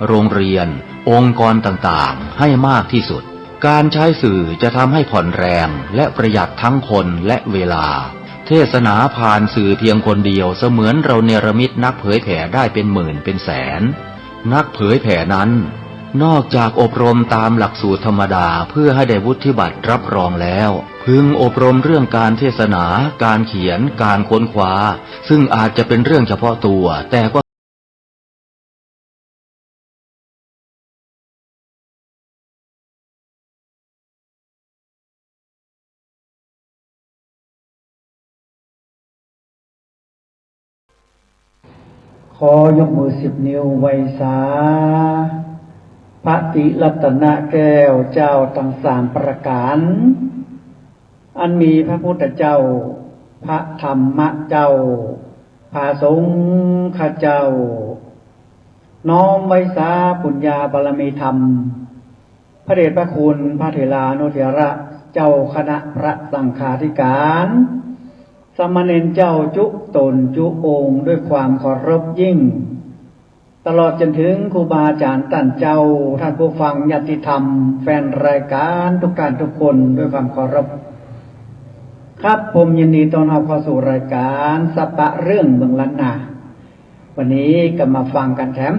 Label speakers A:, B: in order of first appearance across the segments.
A: โรงเรียนองค์กรต่างๆให้มากที่สุดการใช้สื่อจะทำให้ผ่อนแรงและประหยัดทั้งคนและเวลาเทศนาผ่านสื่อเพียงคนเดียวเสมือนเราเนรมิตนักเผยแผ่ได้เป็นหมื่นเป็นแสนนักเผยแผ่นั้นนอกจากอบรมตามหลักสูตรธรรมดาเพื่อให้ได้วุฒิบัตรรับรองแล้วพึงอบรมเรื่องการเทศนาการเขียนการค้นคว้าซึ่งอาจจะเป็นเรื่องเฉพาะตัวแต่ก็
B: ขอยกมือ10 นิ้วไหว้สาพระติรัตนแก้วเจ้าทั้ง3ประการอันมีพระพุทธเจ้าพระธรรมเจ้าพระสงฆ์เจ้าน้อมไว้สาปุญญาบารมีธรรมพระเดชพระคุณพระเถรานุเถระเจ้าคณะพระสังฆาธิการสามเณรเจ้าจุตนจุองค์ด้วยความเคารพยิ่งตลอดจนถึงครูบาอาจารย์ท่านเจ้าท่านผู้ฟังญาติธรรมแฟนรายการทุกท่านทุกคนด้วยความเคารพครับผมยินดีต้อนรับเข้าสู่รายการสัปปะเรื่องเมืองล้านนาวันนี้ก็มาฟังกันแถม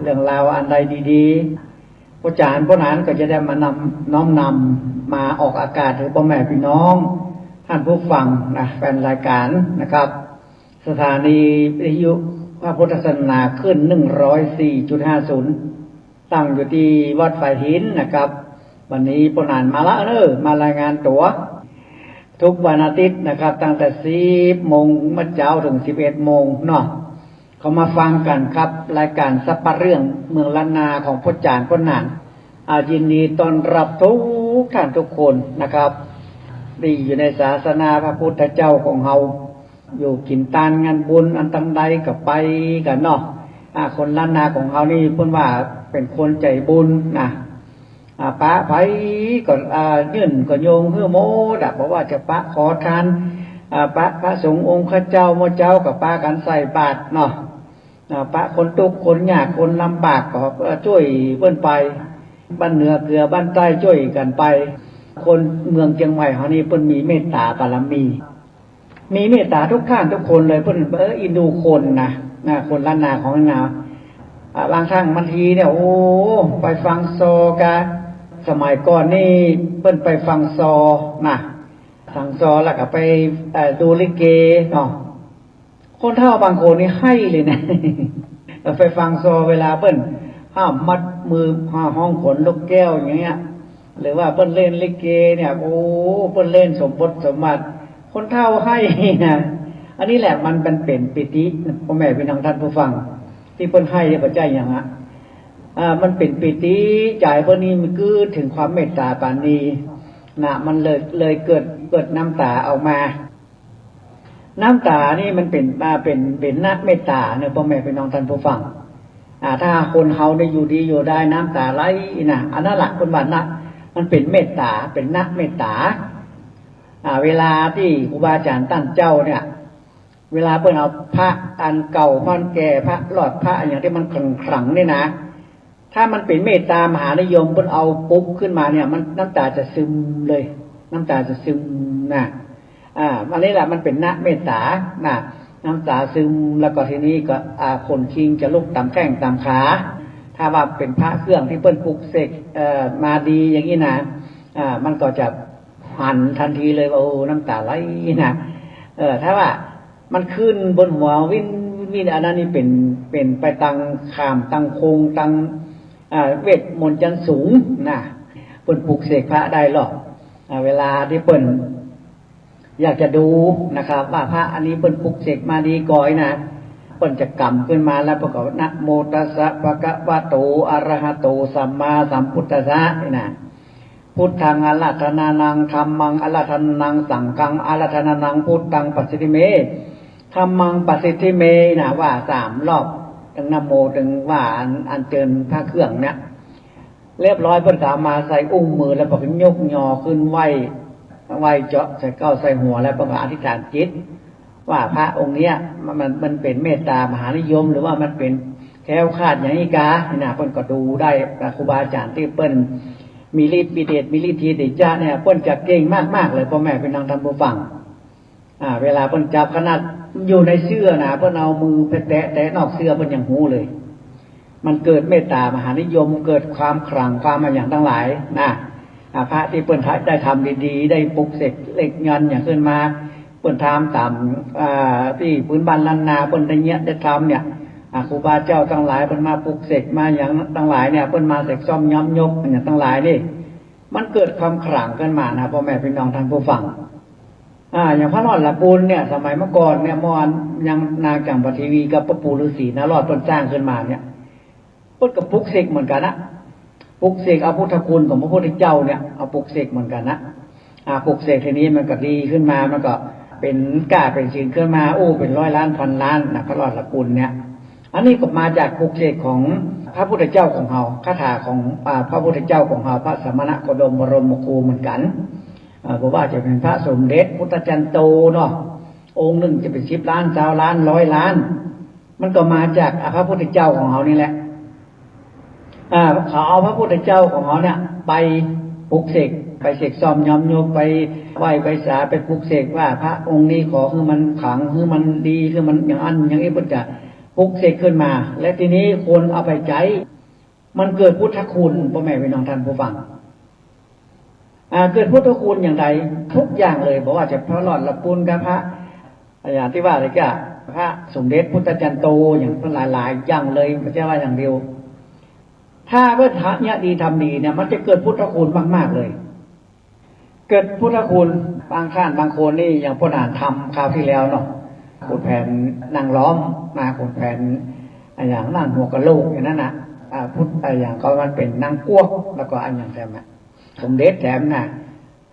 B: เรื่องราวอันใดดีๆผู้อาจารย์ผู้นั้นก็จะได้มน้อมนำมาออกอากาศถึงพ่อแม่พี่น้องท่านผู้ฟังแฟนรายการนะครับสถานีวิทยุพระพุทธศาสนาขึ้น 104.50 ตั้งอยู่ที่วัดฝ่ายหินนะครับวันนี้ผู้นั้นมาละมารายงานตัวทุกวันอาทิตย์นะครับตั้งแต่ 10 โมงมื้อเช้าถึง 11 โมงเนาะเขามาฟังกันครับรายการสัปปะเรื่องเมืองล้านนาของพ่อจารย์ผู้นั้นยินดีต้อนรับทุกท่านทุกคนนะครับที่อยู่ในศาสนาพระพุทธเจ้าของเฮาอยู่กินตานงานบุญอันตั้งใดก็ไปกันเนาะคนล้านนาของเฮานี่เพิ่นว่าเป็นคนใจบุญนะปะไผก็ยื่นก็โยงเฮือโมดเพราะว่าจะปะขอทานปะพระสงฆ์องค์ข้าเจ้ามื้อเจ้าก็ปะกันใส่บาตรเนาะปะคนทุกข์คนยากคนลำบากก็ช่วยเพิ่นไปบ้านเหนือเกลือบ้านใต้ช่วยกันไปคนเมืองเชียงใหม่เฮานี่เพิ่นมีเมตตาบารมีมีเมตตาทุกท่านทุกคนเลยเพิ่นอินดูคนนะคนล้านนาของนาบางครั้งบางทีเนี่ยโอ้ไปฟังโซกะสมัยก่อนนี่เพิ่นไปฟังซอฟังซอแล้วก็ไปดูลิเกเนาะคนเฒ่าบางคนนี่ให้เลยนะไปฟังซอเวลาเพิ่นห้ามมัดมือห้องขนลูกแก้วอย่างเงี้ยหรือว่าเพิ่นเล่นลิเกเนี่ยโอ้เพิ่นเล่นสมบทสมบัติคนเฒ่าให้นะอันนี้แหละมันเป็นปิติพ่อแม่พี่น้องท่านผู้ฟังที่เพิ่นให้เนี่ยก็ใจอย่างมันเป็นปิติใจเพิ่นนี่มันคือถึงความเมตตาปราณีมันเลยเกิดน้ำตาออกมาน้ำตานี่มันเป็นนักเมตตาเนี่ยพ่อแม่พี่น้องท่านผู้ฟังถ้าคนเฮาได้อยู่ดีอยู่ได้น้ำตาไหลอันนั้นล่ะคนว่านะมันเป็นเมตตาเป็นนักเมตตาเวลาที่ครูบาอาจารย์ท่านเจ้าเนี่ยเวลาเพิ่นเอาพระอันเก่าพระแก่พระหลอดพระอย่างที่มันขลังๆนี่นะถ้ามันเป็นเมตตามหานิยมเพิ่นเอาปุ๊บขึ้นมาเนี่ยมันน้ำตาจะซึมเลยน้ำตาจะซึมอันนี้แหละมันเป็นนักเมตตาน้ำตาซึมแล้วก็ทีนี้ก็คนคิงจะลุกตามแข้งตามขาถ้าว่าเป็นพระเครื่องที่เพิ่นปลุกเสกมาดีอย่างนี้นะมันก็จะหันทันทีเลยว่าโอ้น้ำตาไหลนะถ้าว่ามันขึ้นบนหัววินอันนั้นนี่เป็นไปตังขามตังโคงตังเวทมนต์จันสูงเพิ่นปลุกเสกพระได้หรอกเวลาที่เพิ่นอยากจะดูนะครับว่าพระอันนี้เพิ่นปลุกเสกมาดีก่อยนะเพิ่นจะกำขึ้นมาแล้วประกอบนะโมตัสสะภะคะวะโตอะระหะโตสัมมาสัมพุทธัสสะนี่พุทธังอะระธนานังธัมมังอะระธนานังสังฆังอะระธนานังพุทธังปัสสิทธิเมธัมมังปัสสิทธิเมว่า3 รอบถึงนะโมถึงว่าอันเจิญพระเครื่องเนี่ยเรียบร้อยเพิ่นก็มาใส่อุ้งมือแล้วก็ยกยอขึ้นไหว้เจาะใส่เก้าใส่หัวแล้วก็อธิษฐานจิตว่าพระองค์เนี้ยมันเป็นเมตตามหานิยมหรือว่ามันเป็น แคล้วคลาดอย่างนี้กาเนี่ยเปิ้นก็ดูได้ครูบาอาจารย์ที่เปิ้นมีฤทธิ์มีเดชมีฤทธิ์เดชจ้าเนี่ยเปิ้นจะเก่งมากๆเลยพ่อแม่พี่น้องท่านผู้ฟังเวลาเปิ้นจับขนาดอยู่ในเสื้อนะเปิ้นเอามือไปแตะนอกเสื้อเปิ้นยังหูเลยมันเกิดเมตตามหานิยมเกิดความขลังความอะไรอย่างทั้งหลายนะพระที่เปิ้นได้ทำดีๆได้ปลุกเสกเหล็กเงินอย่างขึ้นมาเปิ้นทำตามที่พื้นบ้านล้านนาเปิ้นได้เนี้ยได้ทำเนี่ยครูบาเจ้าทั้งหลายเปิ้นมาปลุกเสกมาอย่างทั้งหลายเนี่ยเปิ้นมาเสกซ่อมย้ำยกอย่างทั้งหลายนี่มันเกิดความขลังขึ้นมานะพ่อแม่พี่น้องท่านผู้ฟังอย่างพระรอดละปูนเนี่ยสมัยเมื่อก่อนเนี่ยเมื่อวานยังนางจังปทีวีกับพระปู่ฤาษีนะรอดต้นจ้างขึ้นมาเนี่ยเปิ้นกับปลุกเสกเหมือนกันนะปลุกเสกเอาพุทธคุณของพระพุทธเจ้าเนี่ยเอาปลุกเสกเหมือนกันนะปลุกเสกทีนี้มันก็ดีขึ้นมามันก็เป็นกล้าเป็นศิลขึ้นมาโอ้เป็นร้อยล้านพันล้านนะพระรอดละปูนเนี่ยอันนี้ก็มาจากปลุกเสกของพระพุทธเจ้าของเราคาถาของพระพุทธเจ้าของเราพระสมณโคดมบรมครูเหมือนกันเพราะว่าจะเป็นพระสมเด็จพุทธจันโตเนาะองค์หนึ่งจะเป็น10 ล้าน20 ล้าน100 ล้านมันก็มาจากพระพุทธเจ้าของเรานี่แหละเขาเอาพระพุทธเจ้าของเขาเนี่ยไปปลุกเสกไปเสกซ่อมย้อมโยกไปไหว้ไปสาไปปลุกเสกว่าพระองค์นี้ขอคือมันขลังคือมันดีคือมันอย่างอันอย่างนี้พุทธะปลุกเสกขึ้นมาและทีนี้คนเอาไปใจมันเกิดพุทธคุณพ่อแม่พี่น้องท่านผู้ฟังเกิดพุทธคุณอย่างไรทุกอย่างเลยบอกว่าจะพระหลอดละปุณกับพระอย่างที่ว่าเลยก็พระสมเด็จพุทธจันโตอย่างหลายๆอย่างเลยไม่ใช่ว่าอย่างเดียวถ้าเพื่อทำเนี่ยดีทำดีเนี่ยมันจะเกิดพุทธคุณมากๆเลยเกิดพุทธคุณบางท่านบางคนนี่อย่างพ่อหนานทำคราวที่แล้วเนาะขุดแผ่นนางล้อมมาขุดแผ่นอย่างนั่งหัวกะโหลกอย่างนั้นนะพุทธอย่างก็มันเป็นนางกวกแล้วก็อันอย่างแถมสมเด็จแถมนะ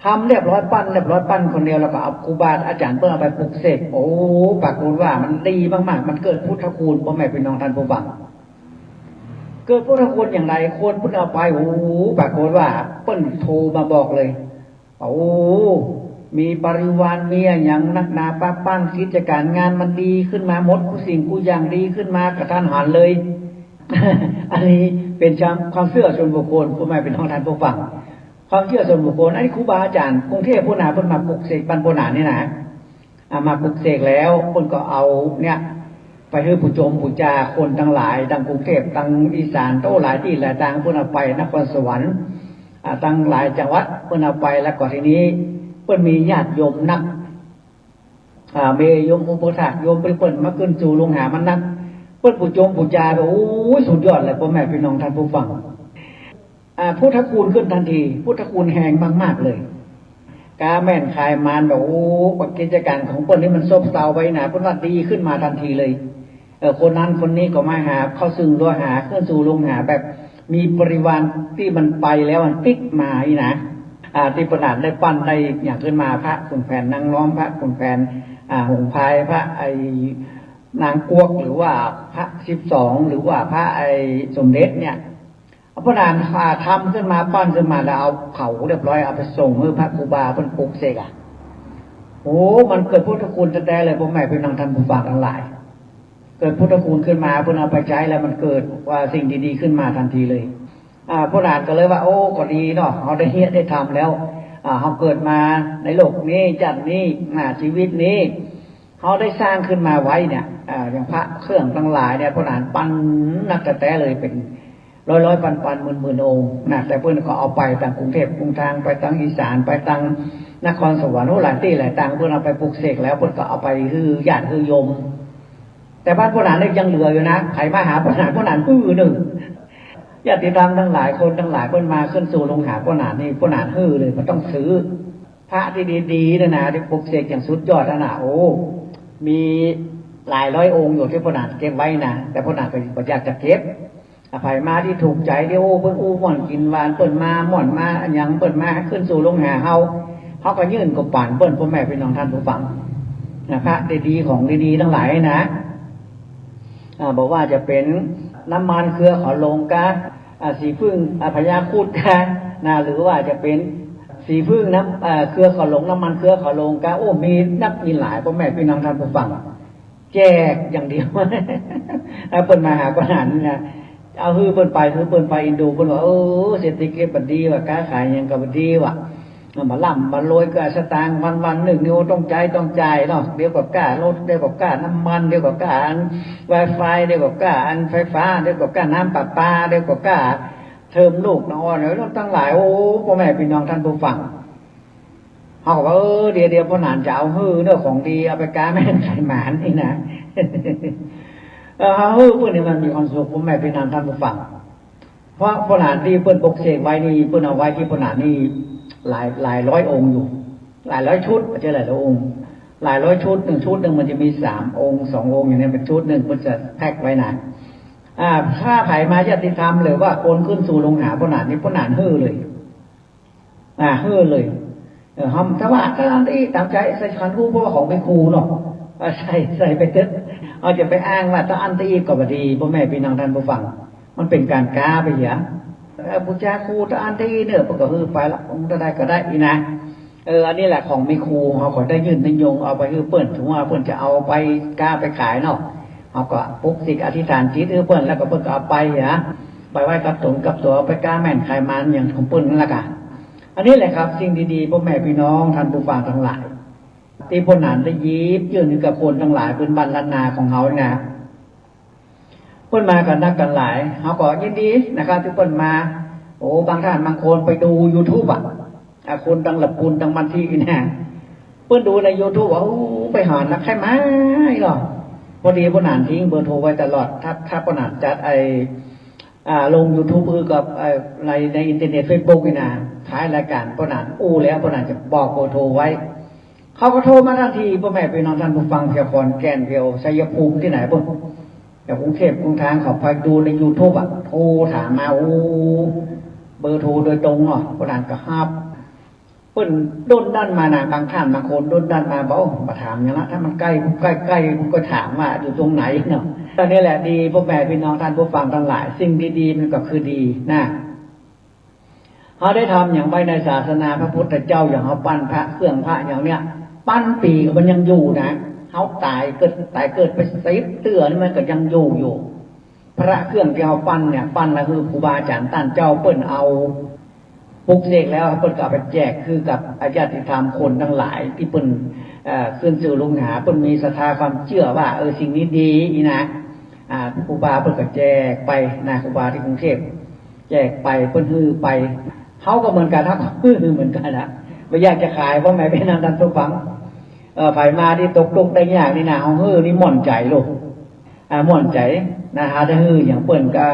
B: ทำเรียบร้อยปั้นคนเดียวแล้วก็เอาครูบาอาจารย์เพื่อเอาไปปลุกเสกโอ้ปากคุณว่ามันดีมากๆมันเกิดพุทธคุณพ่อแม่พี่น้องท่านผู้ฟังเกิดพุทธคุณอย่างไรคนพุทธเอาไปโอ้ปากคุณว่าเปิ้นโทรมาบอกเลยโอ้มีบริวารมีอย่างนักหนาป้าปั้นกิจการงานมันดีขึ้นมาหมดทุกสิ่งทุกอย่างดีขึ้นมากระทันหันเลย อันนี้เป็นความเชื่อส่วนบุคคลพ่อแม่พี่น้องท่านผู้ฟังความเชื่อส่วนบุคคลอันนี้ครูบาอาจารย์กรุงเทพพุทธาเพิ่นมาปลุกเสกปันโบราณนี่นะมาปลุกเสกแล้วเพิ่นก็เอาเนี่ยไปให้ผู้ชมผู้จาคนทั้งหลายดังกรุงเทพดังอีสานโต้หลายที่หลายทางเพิ่นเอาไปนครสวรรค์ตั้งหลายจังหวัดเพิ่นเอาไปแล้วก็ทีนี้เพิ่นมีญาติโยมนักเมยโยมอุปถากโยมเพิ่นมาขึ้นสู่โรงหามันนักเพิ่นผู้ชมผู้จาแบบโอ้ยสุดยอดเลยพ่อแม่พี่น้องท่านผู้ฟังพุทธคุณขึ้นทันทีพุทธคุณแหงมากๆเลยกาแม่นคายมารแบบโอ้กิจการของคนนี้มันซบเซาไปหนาเพิ่นว่าดีขึ้นมาทันทีเลยคนนั้นคนนี้ก็มาหาเข้าซึ่งด้วยหาขึ้นสู่ลงหาแบบมีบริวารที่มันไปแล้วมันติ๊กมาอีนะที่ประดาได้ปั้นได้อย่างขึ้นมาพระขุนแผนนางล้อมพระขุนแผนหงพายพระนางกวกหรือว่าพระ12หรือว่าพระสมเด็จเนี่ยพระนางทำขึ้นมาปั้นขึ้นมาแล้วเอาเผาเรียบร้อยเอาไปส่งให้พระครูบาเพิ่นปลุกเสกโอ้มันเกิดพุทธคุณแท้ๆเลยพ่อแม่พี่น้องท่านผู้ฟังทั้งหลายเกิดพุทธคุณขึ้นมาเพิ่นเอาไปใช้แล้วมันเกิดว่าสิ่งดีๆขึ้นมาทันทีเลยพระนางก็เลยว่าโอ้ก็ดีเนาะเขาได้เฮ็ดได้ทำแล้วเขาเกิดมาในโลกนี้จัดนี้ชีวิตนี้เขาได้สร้างขึ้นมาไว้เนี่ยอย่างพระเครื่องทั้งหลายเนี่ยพระนางปั้นนักแต่เลยเป็นร้อยพันหมื่นองค์นะแต่เพื่อนก็เอาไปทางกรุงเทพกรุงทางไปทางอีสานไปทางนครสวรรค์หลายที่หลายทางเพื่อนเอาไปปลุกเสกแล้วเพื่อนก็เอาไปคือญาติคือโยมแต่บ้านพระนางนี่ยังเหลืออยู่นะใครมาหาพระนางหนึ่งญาติธรรมทั้งหลายคนทั้งหลายเพื่อนมาขึ้นสู่ลงหาพระนางนี่พระนางเลยมันต้องซื้อพระที่ดีๆนะที่ปลุกเสกอย่างสุดยอดนะโอ้มีหลายร้อยองค์อยู่ที่พระนางเก็บไว้นะแต่พระนางก็อยากจะเก็บอภัยมาที่ถูกใจเดี๋ยวเพิ่นหม่อนกินหวานเปิ้นมาหม่อนมาอันยังเปิ้นมาขึ้นสู่ลงหาเฮาก็ยื่นกับป่านเปิ้นพ่อแม่พี่น้องท่านผู้ฟังนะครับดีๆของดีๆทั้งหลายนะบอกว่าจะเป็นน้ำมันเครือขอลงกะสีพึ่งพญาคูดกะนะหรือว่าจะเป็นสีพึ่งน้ำเครือขอลงน้ำมันเครือขอลงกะโอ้มีนักมีหลายพ่อแม่พี่น้องท่านผู้ฟัง แจกอย่างเดียวเปิ้นมาหาก็หันนะเอาฮือเปิ้นไปฮือเปิ้นไปอินโดเปิ้นว่าเศรษฐกิจบัดดีว่ะค้าขายหยังก็บัดดีว่ะมาล่ำมาโรยก็สตางค์วันๆ1นิ้วต้องจ่ายเนาะเดี๋ยวก็ค่ารถเดี๋ยวก็ค่าน้ำมันเดี๋ยวก็ค่าอัน Wi-Fi เดี๋ยวก็ค่าอันไฟฟ้าเดี๋ยวก็ค่าน้ำประปาเดี๋ยวก็ค่าเทอมลูกน้องแล้วตั้งหลายพ่อแม่พี่น้องท่านผู้ฟังเฮาก็ว่าเดี๋ยวพ่อหนานจะเอาฮือเด้อของดีเอาไปกาแม่นไข่หมานนี่นะฮือพวกนี้มันมีความสุขพ่อแม่พี่น้องท่านผู้ฟังเพราะพ่อหนานที่เปิ้นปกเสกไว้นี่เปิ้นเอาไว้ที่พ่อหนานนี่หลายร้อยองค์อยู่หลายร้อยชุดไม่ใช่หลายร้อยองค์หลายร้อยชุด1ชุดนึงมันจะมี3องค์2องค์อย่างนี้เป็นชุดนึงเพิ่นจะแพ็คไว้นะถ้าไผมาญาติธรรมหรือว่าคนขึ้นสู่ลงหาพ่อหนานนี่พ่อหนานฮือเลยฮือเลยถ้าว่าถ้าอันที่ตามใจใส่ขันคู่เพราะว่าของเป็นครูเนาะใส่ไปเถอะเอาจะไปอ้างว่าถ้าอันที่ก็บ่ดีพ่อแม่พี่น้องท่านผู้ฟังมันเป็นการกาไปเสียพุทธาครูถ้าอันที่เนี่ยก็ฮือไปละองค์ได้ก็ได้อีนะอันนี้แหละของมีครูเขาก็ได้ยื่นนิยมเอาไปฮือเปิ้นถึงว่าเปิ้นจะเอาไปกาไปขายเนาะเขาก็ปุกสิกอธิษฐานจิตเปิ้นแล้วก็เปิ้นก็เอาไปไปไว้กับตนกับตัวไปกาแม่นขายมันอย่างของเปิ้นนั่นแหละค่ะอันนี้แหละครับสิ่งดีๆพ่อแม่พี่น้องท่านผู้ฟังทั้งหลายที่พ่อหนานได้ยิบยื่นอยู่กับคนทั้งหลายเป็นบรรณนาของเขาเนี่ยเพิ่นมากันนักกันหลายเขาก็ยินดีนะครับที่เพิ่นมาบางท่านบางคนไปดู YouTube คนดังหลับคุณดังมันที่เนี่ยเพิ่นดูใน YouTube ว่าไปหานักใครมาหรอพอดีพ่อหนานทิ้งเบอร์โทรไว้ตลอดถ้าพ่อหนานจัดลง YouTube กับในอินเทอร์เน็ต Facebook นี่นะท้ายรายการพ่อหนานแล้วพ่อหนานจะบอกเบอร์โทรไว้เขาก็โทรมาทันทีพ่อแม่พี่น้องท่านผู้ฟังเพียงขอนแก่นเพียงชัยภูมิที่ไหนบ่แต่กรุงเทพกรุงทางเขาไปดูใน YouTube โทรถามมาเบอร์โทรโดยตรงเนาะพ่อหนานก็ฮับเพิ่นโดนด้านมานะบางท่านบางคนโดนด้านมาบอกมาถามอย่างละถ้ามันใกล้ผมก็ถามว่าอยู่ตรงไหนเนาะตอนนี้แหละดีพ่อแม่พี่น้องท่านผู้ฟังทั้งหลายสิ่งดีๆมันก็คือดีนะเขาได้ทำอย่างไว้ในศาสนาพระพุทธเจ้าอย่างเขาปั้นพระเครื่องพระอย่างเนี้ยปั้นปีก็มันยังอยู่นะเขาตายเกิดไป10 เตือนมันก็ยังอยู่พระเครื่องที่เขาปั้นเนี่ยปั้นแล้วคือครูบาอาจารย์ท่านเจ้าเปิ้นเอาปลุกเสกแล้วเปิ้นก็เอาไปแจกคือกับญาติธรรมคนทั้งหลายที่เปิ้นขึ้นสู่ลงหาเปิ้นมีศรัทธาความเชื่อว่าสิ่งนี้ดีนะครูบาเปิ้นก็แจกไปนะครูบาที่กรุงเทพแจกไปเปิ้นฮือไปเขาก็เหมือนกันครับฮือเหมือนกันนะไม่อยากจะขายเพราะแม่เป็นนันทุกฝังไผมาที่ตกลงได้ยากนี่นะเฮาฮือนี่ม่อนใจลูกม่อนใจนะหาได้ฮืออย่างเปิ้นก็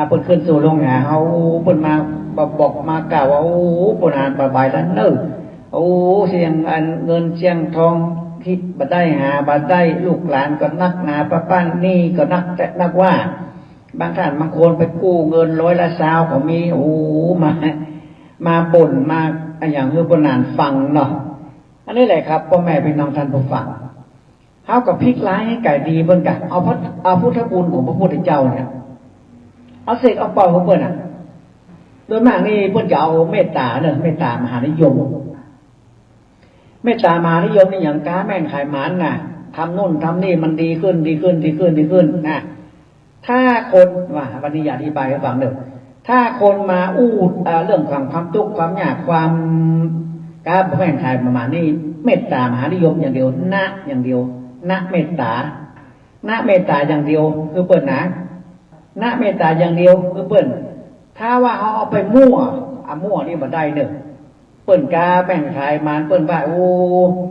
B: เปิ้นขึ้นสู่ลงหาเฮาเปิ้นมาบอกมากล่าวว่าปุณานประบายแล้วเนเสียงอันเงินเสียงทองคิดบัดได้หาบัดได้ลูกหลานก็นักหนาป้าป้านนี่ก็นักแต่นักว่าบางท่านบางคนไปกู้เงิน100 ก็มีมาบ่นมาอย่างคือปุณานฟังเนาะอันนี้แหละครับพ่อแม่พี่น้องท่านผู้ฟังเฮากับพลิกร้ายให้ไก่ดีเบิ่งกันเอาพุทธคุณของพระพุทธเจ้าเนี่ยเอาเสกเอาเป่าของเพิ่นโดยมากนี่เพิ่นจะเอาเมตตาเนอะเมตตามหานิยมเมตตามหานิยมนี่อย่างกาแม่นขายหมานน่ะทำนู่นทำนี่มันดีขึ้นนะถ้าคนว่าวันนี้อยากอธิบายให้ฟังเด้อถ้าคนมาเรื่องความทุกข์ความยากความกาแม่นขายประมาณนี้เมตตามหานิยมอย่างเดียวอย่างเดียวเมตตาอย่างเดียวคือเปิ้นนะเมตตาอย่างเดียวคือเปิ้นถ้าว่าเขาเอาไปมั่วนี่บ่ได้เด้อเปิ้นกาแบ่งขายมานเปิ้นว่า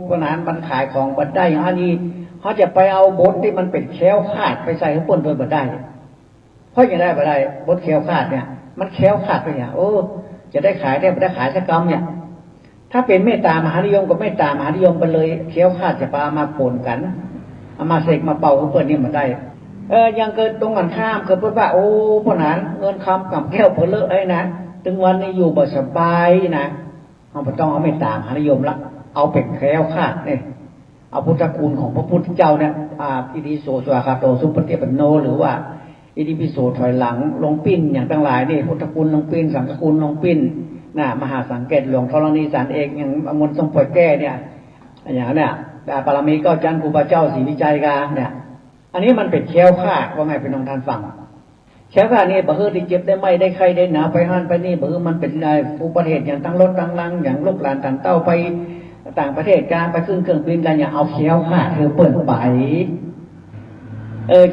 B: เพราะนั้นมันขายของบ่ได้อันนี้เขาจะไปเอาบทที่มันเป็นแคล้วคลาดไปใส่ให้เปิ้นโดยบ่ได้เพราะอย่างไรบ่ได้บทแคล้วคลาดเนี่ยมันแคล้วคลาดไปเนี่ยจะได้ขายได้บ่ได้ขายสักกรรมเนี่ยถ้าเป็นเมตตามหานิยมกับเมตตามหานิยมไปเลยแคล้วคลาดจะปามาปนกันเอามาเสกมาเป่าให้เปิ้นนี่บ่ได้ยังเกิดตรงกันข้ามเกิดว่าพ่อหนานเงินคำกับแก้วเพลิดนะถึงวันนี้อยู่บ่สบายนะเราไม่ต้องเอาเมตตามหานิยมละเอาเป็นแคล้วคลาดเนี่ยเอาพุทธคุณของพระพุทธเจ้าเนี่ยอิติปิโสสวากขาโตสุปฏิปันโนหรือว่าอิติปิโสถอยหลังลงปิ้นอย่างทั้งหลายนี่พุทธคุณลงปิ้นสังฆคุณลงปิ้นมหาสังเกตหลวงธรณีสารเอกอย่างมนต์ทรงปล่อยแก้เนี่ยอย่างเนี้ยปารมี9 ชั้นครูบาเจ้าศรีวิจัยกาเนี่ย อันนี้มันเป็นแคล้วคลาดว่าไงเป็นน้องท่านฟังแคล้วคลาดนี่บ่ฮือที่เจ็บได้ไม่ได้ใครได้หนาไปหันไปนี่บ่ฮือมันเป็นผู้ประเทศอย่างตั้งรถตั้งลังอย่างลูกหลานต่างเต้าไปต่างประเทศการไปขึ้นเครื่องบินกันอย่าเอาแคล้วคลาดเธอเปิดไป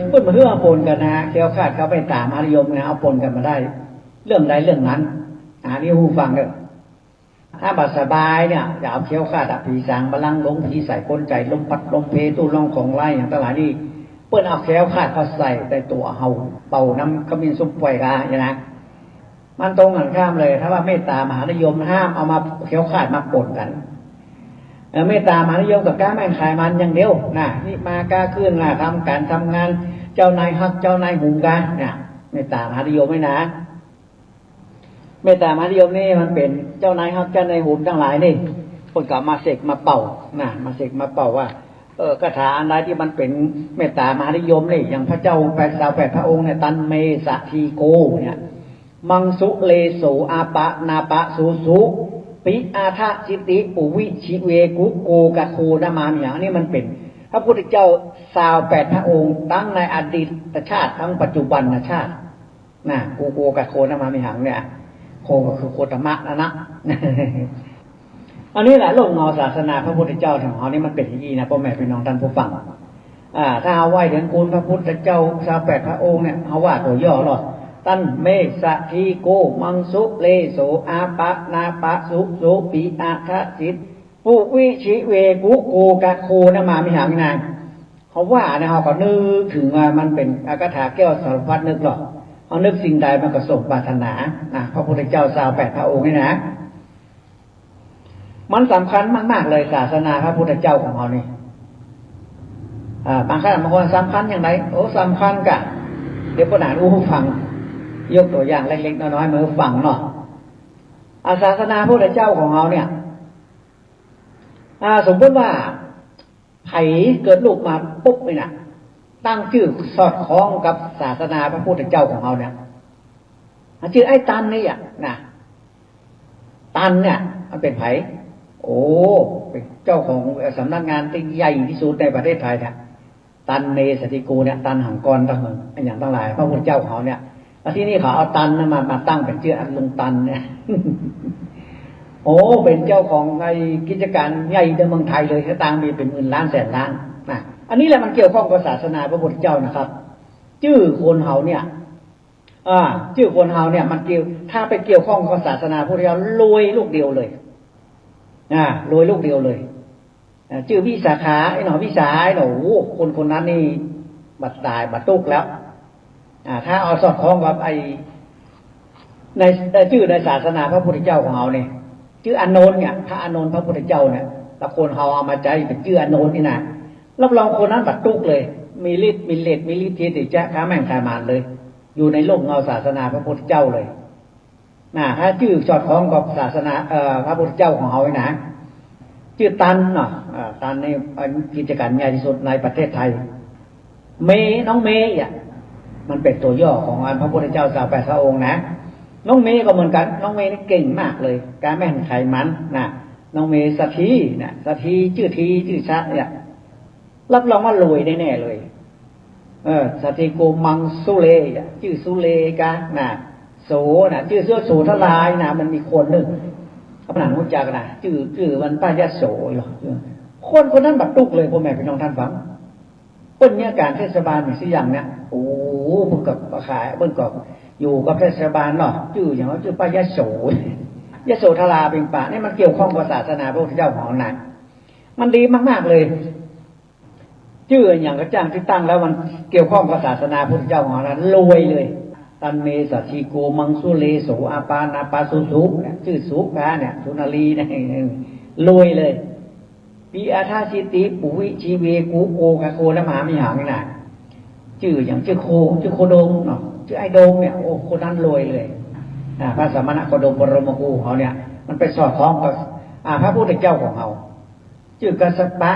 B: เปิดมาเรื่องปนกันนะแคล้วคลาดเขาไปตามอารยมนะเอาปนกันมาได้เรื่องใดเรื่องนั้นนี่หูฟังเด้อถ้าบัดสบายเนี่ยอย่าเอาแคล้วคลาดผีสางบาลังลงผีใส่ก้นใจลมพัดลมเพตู้ร่องของไร่อย่างต่างๆนี่เปิ้นเอาแคล้วคลาดเขาใส่ในตัวเฮาเป่าน้ำขมิ้นซุปปล่อยกาอย่างนะมันตรงกันข้ามเลยถ้าว่าเมตตามหานิยมห้ามเอามาแคล้วคลาดมาปนกันเมตตามหานิยมกับกล้าแม่งขายมันอย่างเดียวนะนี่มากล้าขึ้นนะทำการทำงานเจ้านายฮักเจ้านายหุงกันเนี่ยเมตตามหานิยมไม่นะเมตตามหานิยมนี่มันเป็นเจ้านายฮักเจ้านายหุงทั้งหลายนี่คนก็มาเสกมาเป่านะมาเสกมาเป่าว่าคาถาอันใดที่มันเป็นเมตตามหานิยมนี่อย่างพระเจ้า8 พระองค์เนี่ยตันเมสะทีโกเนี่ยมังสุเลโสอาปะนาปะสุสุปิอาทะจิติปุวิชิเวกุโกกะโคนามาอย่างนี้มันเป็นพระพุทธเจ้า8 พระองค์ตั้งในอดีตชาติทั้งปัจจุบันชาตินะโกกะโคนามามีหังเนี่ยโคก็คือโคตมะนะอันนี้แหละโลกเงาศาสนาพระพุทธเจ้าของเขานี่มันเป็นอย่างนี้นะพ่อแม่พี่น้องท่านผู้ฟังถ้าเอาไหว้ถึงคุณพระพุทธเจ้า8 พระองค์เนี่ยเขาว่าตัวย่อหรอตันเมสะทีโกมังสุเลโสอาปะนาปะสุโสปิอาทะจิตปุวิชิเวกุโกกะโคนามามิหังนางเขาว่าเนี่ยเขาก็นึกถึงว่ามันเป็นคาถาแก้วสารพัดนึกหรอกเขานึกสิ่งใดมันก็สมปรารถนาพระพุทธเจ้า8 พระองค์นี่นะมันสำคัญมากๆเลยศาสนาพระพุทธเจ้าของเรานี่บางครั้งบางคนสำคัญอย่างไรสำคัญกะเดี๋ยวปนานฟังยกตัวอย่างเล็กๆน้อยๆมาฟังเนาะศาสนาพระพุทธเจ้าของเราเนี่ยสมมติว่าไผ่เกิดลูกมาปุ๊บเลยนะตั้งชื่อสอดคล้องกับศาสนาพระพุทธเจ้าของเราเนี่ยชื่อไอ้ตันนี่นะตันเนี่ยมันเป็นไผ่เป็นเจ้าของสำนักงานที่ใหญ่ที่สุดในประเทศไทยเนี่ยตันเนสติกูเนี่ยตันหังกรตั้งอย่างทั้งหลายพระพุทธเจ้าเขาเนี่ยที่นี่เขาเอาตันมาตั้งเป็นชื่อลุงตันเนี่ยเป็นเจ้าของไอ้กิจการใหญ่ในเมืองไทยเลยสตางค์มีเป็น10,000 ล้านแสนล้านนะอันนี้แหละมันเกี่ยวข้องกับศาสนาพระพุทธเจ้านะครับชื่อคนเฮาเนี่ยชื่อคนเฮาเนี่ยมันเกี่ยวถ้าไปเกี่ยวข้องกับศาสนาพระพุทธเจ้ารวยลูกเดียวเลยรวยลูกเดียวเลยชื่อวิสาขาไอ้หนอวิสาไอ้หนอคนนั้นนี่บัดตายบัดตุกแล้วถ้าเอาสอดคล้องกับไอ้ในชื่อในศาสนาพระพุทธเจ้าของเราเนี่ยชื่ออานนท์เนี่ยถ้าอานนท์พระพุทธเจ้าเนี่ยตะโกนเฮาเอามาใจเป็นชื่ออานนท์นี่นะรับรองคนนั้นบัดตุกเลยมีฤทธิ์มีเล็ดมีฤทธิ์ที่จะค้าแม่งขายมารเลยอยู่ในโลกเงาศาสนาพระพุทธเจ้าเลยถ้าชื่อสอดคล้องกับศาสนาพระพุทธเจ้าของเราเนี่ยนะชื่อตันเนาะตันในกิจการใหญ่ที่สุดในประเทศไทยน้องเมย์มันเป็นตัวย่อของพระพุทธเจ้า8 พระองค์นะน้องเมย์ก็เหมือนกันน้องเมย์นี่เก่งมากเลยการแม่นไขมันน้องเมย์สัทีสัทีชื่อทีชื่อชะเนี่ยรับรองว่ารวยแน่ๆเลยสัทีโกมังสุเลชื่อสุเลกะโสชื่อเสื้อโสทลายมันมีคนนึงพระนางมุจจากชื่อวันป้ายะโสหรอคนนั้นบัดตุกเลยพ่อแม่พี่น้องท่านฟังต้นเนี่ยการเทศบาลมีสิอย่างเนี่ยเพิ่งกับขายเพิ่งกับอยู่กับเทศบาลเนาะชื่ออย่างว่าชื่อป้ายะโสยะโสธราเป็นป่านี่มันเกี่ยวข้องกับศาสนาพระพุทธเจ้าของเรามันดีมากๆเลยชื่ออย่างกระจ่างที่ตั้งแล้วมันเกี่ยวข้องกับศาสนาพระพุทธเจ้าของเรารวยเลยตันเมสัชีโกมังสุเลโสอาปานาปาสุสุชื่อสุกาเนี่ยสุนารีเนี่ยรวยเลยปีอาทาสิติปุวิชีเวกุโกกะโคนามามิหังนี่ชื่ออย่างชื่อโคโดมเนาะชื่อไอโดมเนี่ยคนนั้นรวยเลยพระสมณะโคโดมปรมกูเขาเนี่ยมันไปสอดคล้องกับพระพุทธเจ้าของเขาชื่อกัสปะ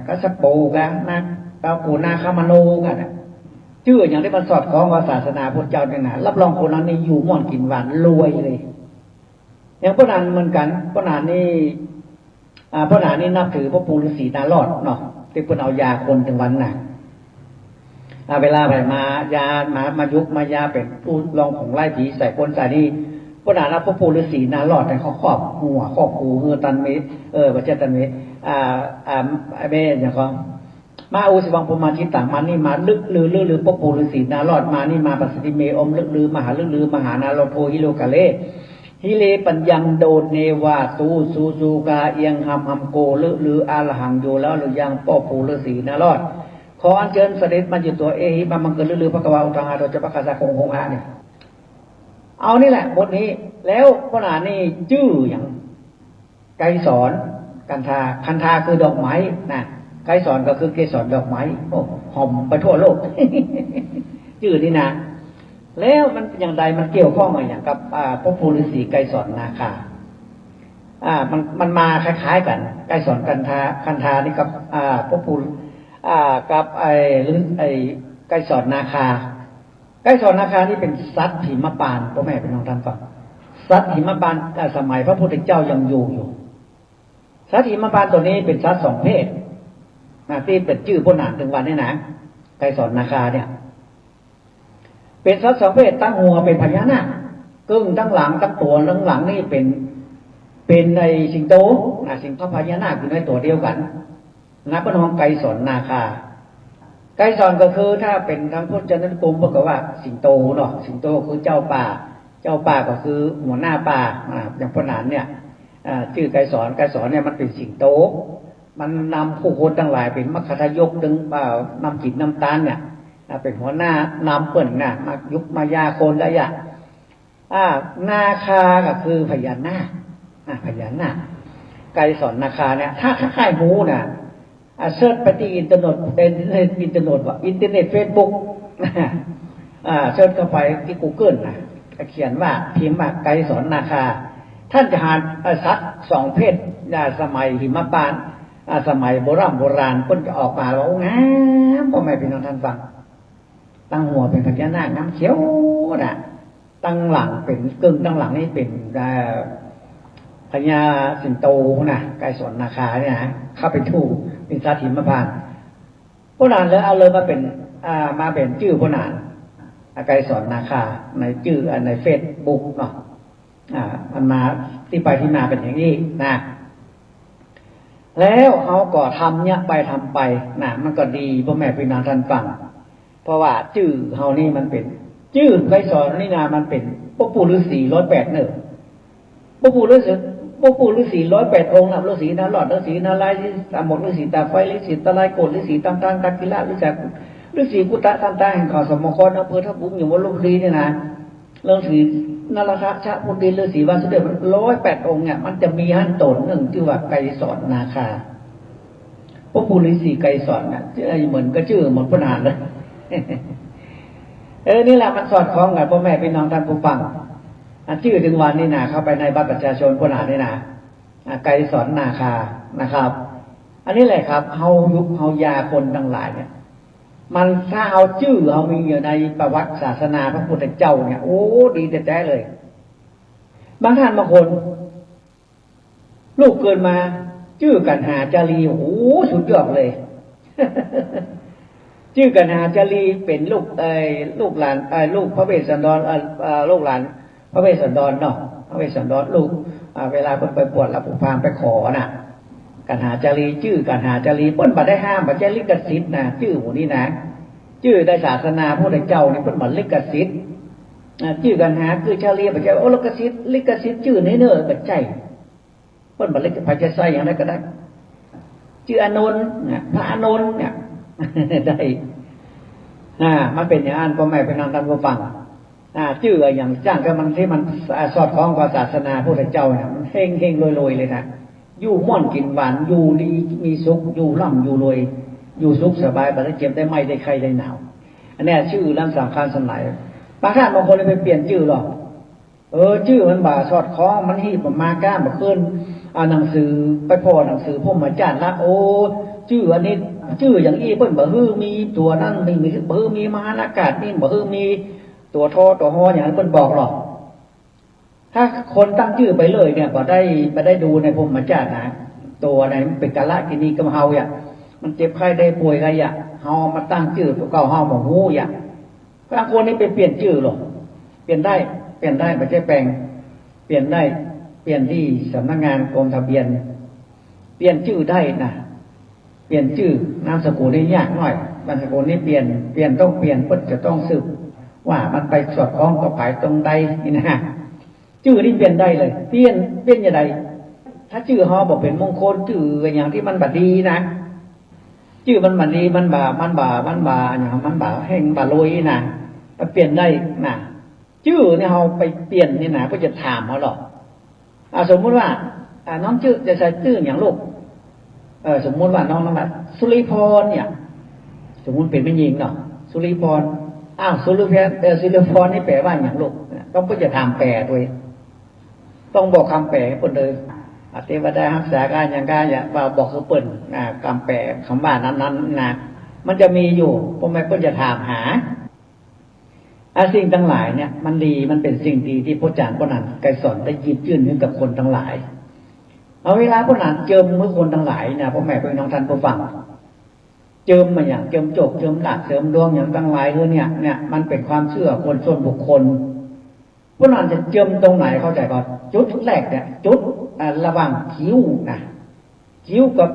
B: กัสโปกาปูนาคามโนกันชื่ออย่างที่มันสอดคล้องกับศาสนาพุทธเจ้าเนี่ยนะรับรองคนนั้นนี่อยู่ม่อนกินหวานรวยเลยอย่างพระนานเหมือนกันพระนานนี่นับถือพระปู่ฤาษีนารอดเนาะที่เพิ่นเอายาคนถึงวัน เวลาไปมายามายุกมายาเป็นผู้ลองของไล่ผีใส่คนใส่นี่พระนารพระปู่ฤาษีนาหลอดแต่เขาครอบหัวครอบหูตันเมประเจตันเมเมอย่างเขามาอุสิวังพมาชิตามานี่มาลึกลือพระปู่ฤาษีนาหลอดมานี่มาปัสสิเมอมลึกลือมหาลึกลือมหานาโลโทฮิโลกะเลฮิเลปัญญังโดเนวาตูสูกาเอียงหัมโกลึกลืออาลหังอยู่แล้วหรือยังพ่อปู่ฤาษีนาหลอดขออัญเชิญเสด็จมาอยู่ตัวเอหิมามังเกิดลือพระกวาอุตังอาโดจะพระคาสาคงหงอาเนี่ยเอานี่แหละบทนี้แล้วพระนานี่ชื่ออย่างไกรสอนคันธาคือดอกไม้นะไกรสอนก็คือเกสรดอกไม้หอมไปทั่วโลก ชื่อนี่นะแล้วมันอย่างใดมันเกี่ยวข้องอะไรอย่างกับพระภูฤาษีไกรสอนนาคามันมาคล้ายๆกันไกรสอนคันธานี่กับพระภูกับไกรสอนนาคาไกรสอนนาคานี่เป็นสัตว์หิมพานต์พ่อแม่เป็นน้องท่านฟังสัตว์หิมพานต์สมัยพระพุทธเจ้ายังอยู่สัตว์หิมพานต์ตัวนี้เป็นสัตว์สองเพศที่เป็นชื่อพวกนานถึงวันนี้นะไกรสอนนาคาเนี่ยเป็นสัตว์สองเพศตั้งหัวเป็นพญานาคกึ่งตั้งหลังตั้งตัวตั้งหลังนี่เป็นในสิงโตสิงโตพญานาคอยู่ในตัวเดียวกันนับเป็นของไกรสอนนาคาไกรสอนก็คือถ้าเป็นทางพุทธเจ้านั้นกรมบอกว่าสิงโตเนาะสิงโตคือเจ้าป่าก็คือหัวหน้าป่าอย่างพวกนั้นเนี่ยชื่อไกรสอนเนี่ยมันเป็นสิงโตมันนำผู้คนทั้งหลายเป็นมคธายกดึงนำจิตน้ำตาลเนี่ยเป็นหัวหน้านำเปิ่นน่ะมายุกมายาโคนได้ยะนาคาก็คือพญานาคไกรสอนนาคาเนี่ยถ้าค่ายหมูน่ะเสิร์ชไปที่อินเทอร์เน็ตเฟซบุ๊กเสิร์ชเข้าไปที่ Google นะเขียนว่าพิมพ์ว่าไกรสอนนาคาท่านจะหาสัตว์สองเพศสมัยหิมพานต์สมัยโบราณคนจะออกมาว่าโอ้งามพ่อแม่พี่น้องท่านฟังตั้งหัวเป็นพญานาคน้ำเขียวน่ะตั้งหลังเป็นกึ่งตั้งหลังนี่เป็นพญาสิงโตน่ะไกรสอนนาคาเนี่ยนะเข้าไปทู่เป็นสัตว์หิมพานต์พวกนั้นแล้วเอาเลยมาเป็นชื่อพวกนั้นไกรสอนนาคาในชื่อในเฟซบุ๊กเนาะมันมาที่ไปที่มาเป็นอย่างนี้นะแล้วเขาก็ทำเนี่ยไปทำไปนะมันก็ดีพ่อแม่พี่น้องท่านฟังเพราะว่าชื่อเขานี่มันเป็นชื่อไกรสอนนี่นะมันเป็นพระปู่ฤาษี108เนอะพระปู่ฤาษี108องค์นะฤาษีนาหลอดฤาษีนาลายฤาษีตาหมดฤาษีตาไฟฤาษีตาลายโกดฤาษีตามทางกัดกิละฤาษีกุตะตามทางแห่งเขาสมครอำเภอทับบุ้งอยู่บนลูกดีเนี่ยนะฤาษีนรคะชะพุทธิฤาษีวาสุเดช108องค์เนี่ยมันจะมีหันตนหนึ่งที่ว่าไกรสอนนาคาพระปู่ฤาษีไกรสอนน่ะเหมือนก็ชื่อเหมือนพระนานเลย นี่แหละมันสอดคล้องกับพ่อแม่พี่น้องท่านผู้ฟังชื่อถึงวันนี่นะเข้าไปในบัตรประชาชนพวกนั้นนี่นะไกรสอนนาคานะครับอันนี้แหละครับเฮายุคเฮายาคนทั้งหลายเนี่ยมันถ้าเอาชื่อเอามีอยู่ในประวัติศาสนาพระพุทธเจ้าเนี่ยโอ้ดีแต่แท้เลยบางท่านบางคนลูกเกิดมาชื่อกันหาจารีโอ้สุดยอดเลย ชื่อกันหาจารีเป็นลูกหลานลูกพระเวสสันดรลูกหลานพระเวสสันดรเนาะพระเวสสันดรลูกเวลาเพิ่นไปบวชแล้วผู้พามไปขอน่ะกันหาจารีชื่อกันหาจารีเพิ่นบ่ได้ห้ามบ่ใช่ลิขสิทธิ์นะชื่อหมู่นี้นะชื่อในศาสนาพระพุทธเจ้านี่เพิ่นบ่ลิขสิทธิ์ชื่อกันหาคือจารีบ่ใช่โอ้ลิขสิทธิ์ชื่อนี้เน้อบ่ใช่เพิ่นบ่ลิขพระจะใส่อย่างไรก็ได้ชื่ออานนท์เนี่ยพระอานนท์เนี่ยได้มันเป็นอย่างนั้นพ่อแม่พี่น้องท่านผู้ฟังชื่ออย่างจ้างก็มันที่มันสอดคล้องกับศาสนาพระพุทธเจ้าเนี่ยมันเฮงๆรวยๆเลยนะอยู่ม่อนกินหวานอยู่ดีมีสุขอยู่ร่ำอยู่รวยอยู่สุขสบายบ่ได้เจ็บได้ไหม้ได้ไข้ได้หนาวอันนี้ชื่อล้ำสำคัญสมัยบางท่านบางคนเลยไปเปลี่ยนชื่อหรอกชื่อมันบ่าสอดคล้องมันฮีบมาก้ามาขึ้นหนังสือไปพอหนังสือพวกมาจานละโอ้ชื่ออันนี้ชื่ออย่างอี้เพิ่นบ่ฮื้อมีตัวนั้นมีบ่ฮื้อมีมหาอากาศนี่บ่ฮื้อมีตัวทอตัวฮออย่างนั้นเพิ่นบอกหรอกถ้าคนตั้งชื่อไปเลยเนี่ยบ่ได้ดูในพรหมจารย์นะตัวไหนเป็นกาลกินีกำเฮาเนี่ย มันเจ็บไข้ได้ป่วยอะไรอย่าเฮามาตั้งชื่อตัวเก่าเฮาบ่ฮู้อย่าบางคนนี่ไปเปลี่ยนชื่อหรอกเปลี่ยนได้ไม่ใช่แปลงเปลี่ยนได้เปลี่ยนที่สำนักงานกรมทะเบียนเปลี่ยนชื่อได้นะเปลี่ยนชื่อนามสกุลนี่ยากหน่อยนามสกุลนี่เปลี่ยนต้องเปลี่ยนเพิ่นจะต้องสืบว่ามันไปสอดคล้องกับภายตรงใดนี่นะชื่อนี่เปลี่ยนได้เลยเปลี่ยนอย่างไรถ้าชื่อเฮาบ่เป็นมงคลชื่ออย่างที่มันบ่ดีนะชื่อมันบ่ดีมันบ่อย่างมันบ่แห้งบ่ลอยนะถ้าเปลี่ยนได้นะชื่อนี่เฮาไปเปลี่ยนนี่นะเพิ่นจะถามเฮาหรอกสมมุติว่าน้องชื่อจะใส่ชื่ออย่างลูกสมมุติว่าน้องว่าสุริพรเนี่ยสมมุติเป็นแม่หญิงเนาะสุริพรสุริพรนี่แปลว่าอย่างลูกต้องเพิ่นจะถามแปลด้วยต้องบอกคำแปลเพิ่นเลยเทวดารักษาการอย่างกายว่าบอกคือเปิ้นคำแปลคำว่านั้นๆนะมันจะมีอยู่เพราะแม่เพิ่นจะถามหาสิ่งทั้งหลายเนี่ยมันดีมันเป็นสิ่งดีที่พระอาจารย์พระนันไกรสอนได้ยิบยื่นให้กับคนทั้งหลายเอาเวลาพระนันเจิมมือคนทั้งหลายนะพ่อแม่พี่น้องท่านผู้ฟังเจิมมาอย่างเจิมโจกเจิมหลักเจิมดวงอย่างทั้งหลายเนี่ยมันเป็นความเชื่อคนส่วนบุคคลพระนันจะเจิมตรงไหนเข้าใจก่อนจุดแรกเนี่ยจุดระหว่างคิ้วนะคิ้วกับ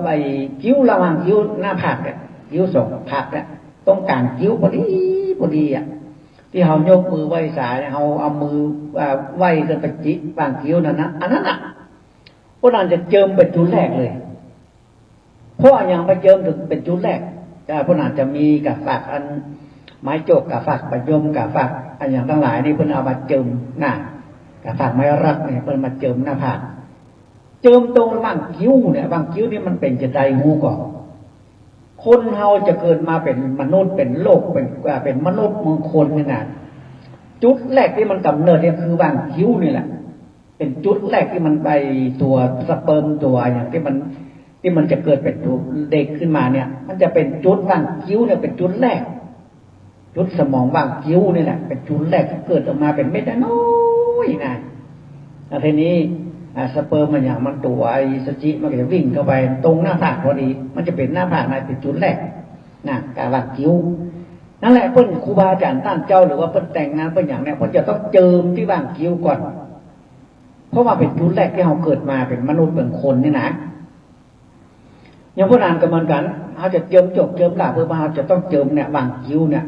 B: คิ้วระหว่างคิ้วหน้าผากเนี่ยคิ้วสองผากเนี่ยตรงกลางคิ้วพอดีที่เรายกมือไหว้สายเราเอามือไหว้กันไปจิกบางคิ้วนั่นนะอันนั้นพวกนั้นจะเจิมเป็นจุดแรกเลยเพราะอย่างไปเจิมถึงเป็นจุดแรกพวกนั้นจะมีกับฝากอันไม้โจกกับฝากประยมกับฝากอันอย่างทั้งหลายนี่เพิ่นเอามาเจิมหน้ากับฝากไม้รักเนี่ยเพิ่นมาเจิมหน้าผากเจิมตรงบางคิ้วเนี่ยบางคิ้วนี่มันเป็นจะใดงูก่อนคนเฮาจะเกิดมาเป็นมนุษย์เป็นโลกเป็นมนุษย์มงคลนี่นะจุดแรกที่มันกำเนิดเนี่ยคือบางคิ้วนี่แหละเป็นจุดแรกที่มันไปตัวสเปิร์มตัวอย่างที่มันจะเกิดเป็นตัวเด็กขึ้นมาเนี่ยมันจะเป็นจุดบางคิ้วเนี่ยเป็นจุดแรกจุดสมองบางคิ้วนี่แหละเป็นจุดแรกที่เกิดออกมาเป็นเม็ดน้อยนะแล้วทีนี้สเปิร์มมันอย่างมันตัวสจิมันก็จะวิ่งเข้าไปตรงหน้าผากพอดีมันจะเป็นหน้าผากในเป็นจุดแรกนะการวางคิ้วนั่นแหละเพิ่นครูบาอาจารย์ท่านเจ้าหรือว่าเพิ่นแต่งงานเพิ่นอย่างเนี้ยเพิ่นจะต้องเจิมที่วางคิ้วก่อนเพราะว่าเป็นจุดแรกที่เราเกิดมาเป็นมนุษย์เป็นคนนี่นะอย่างพวกนั้นก็เหมือนกันเขาจะเจิมจบเจิมหลักเพื่อมาจะต้องเจิมเนี่ยวางคิ้วเนี่ย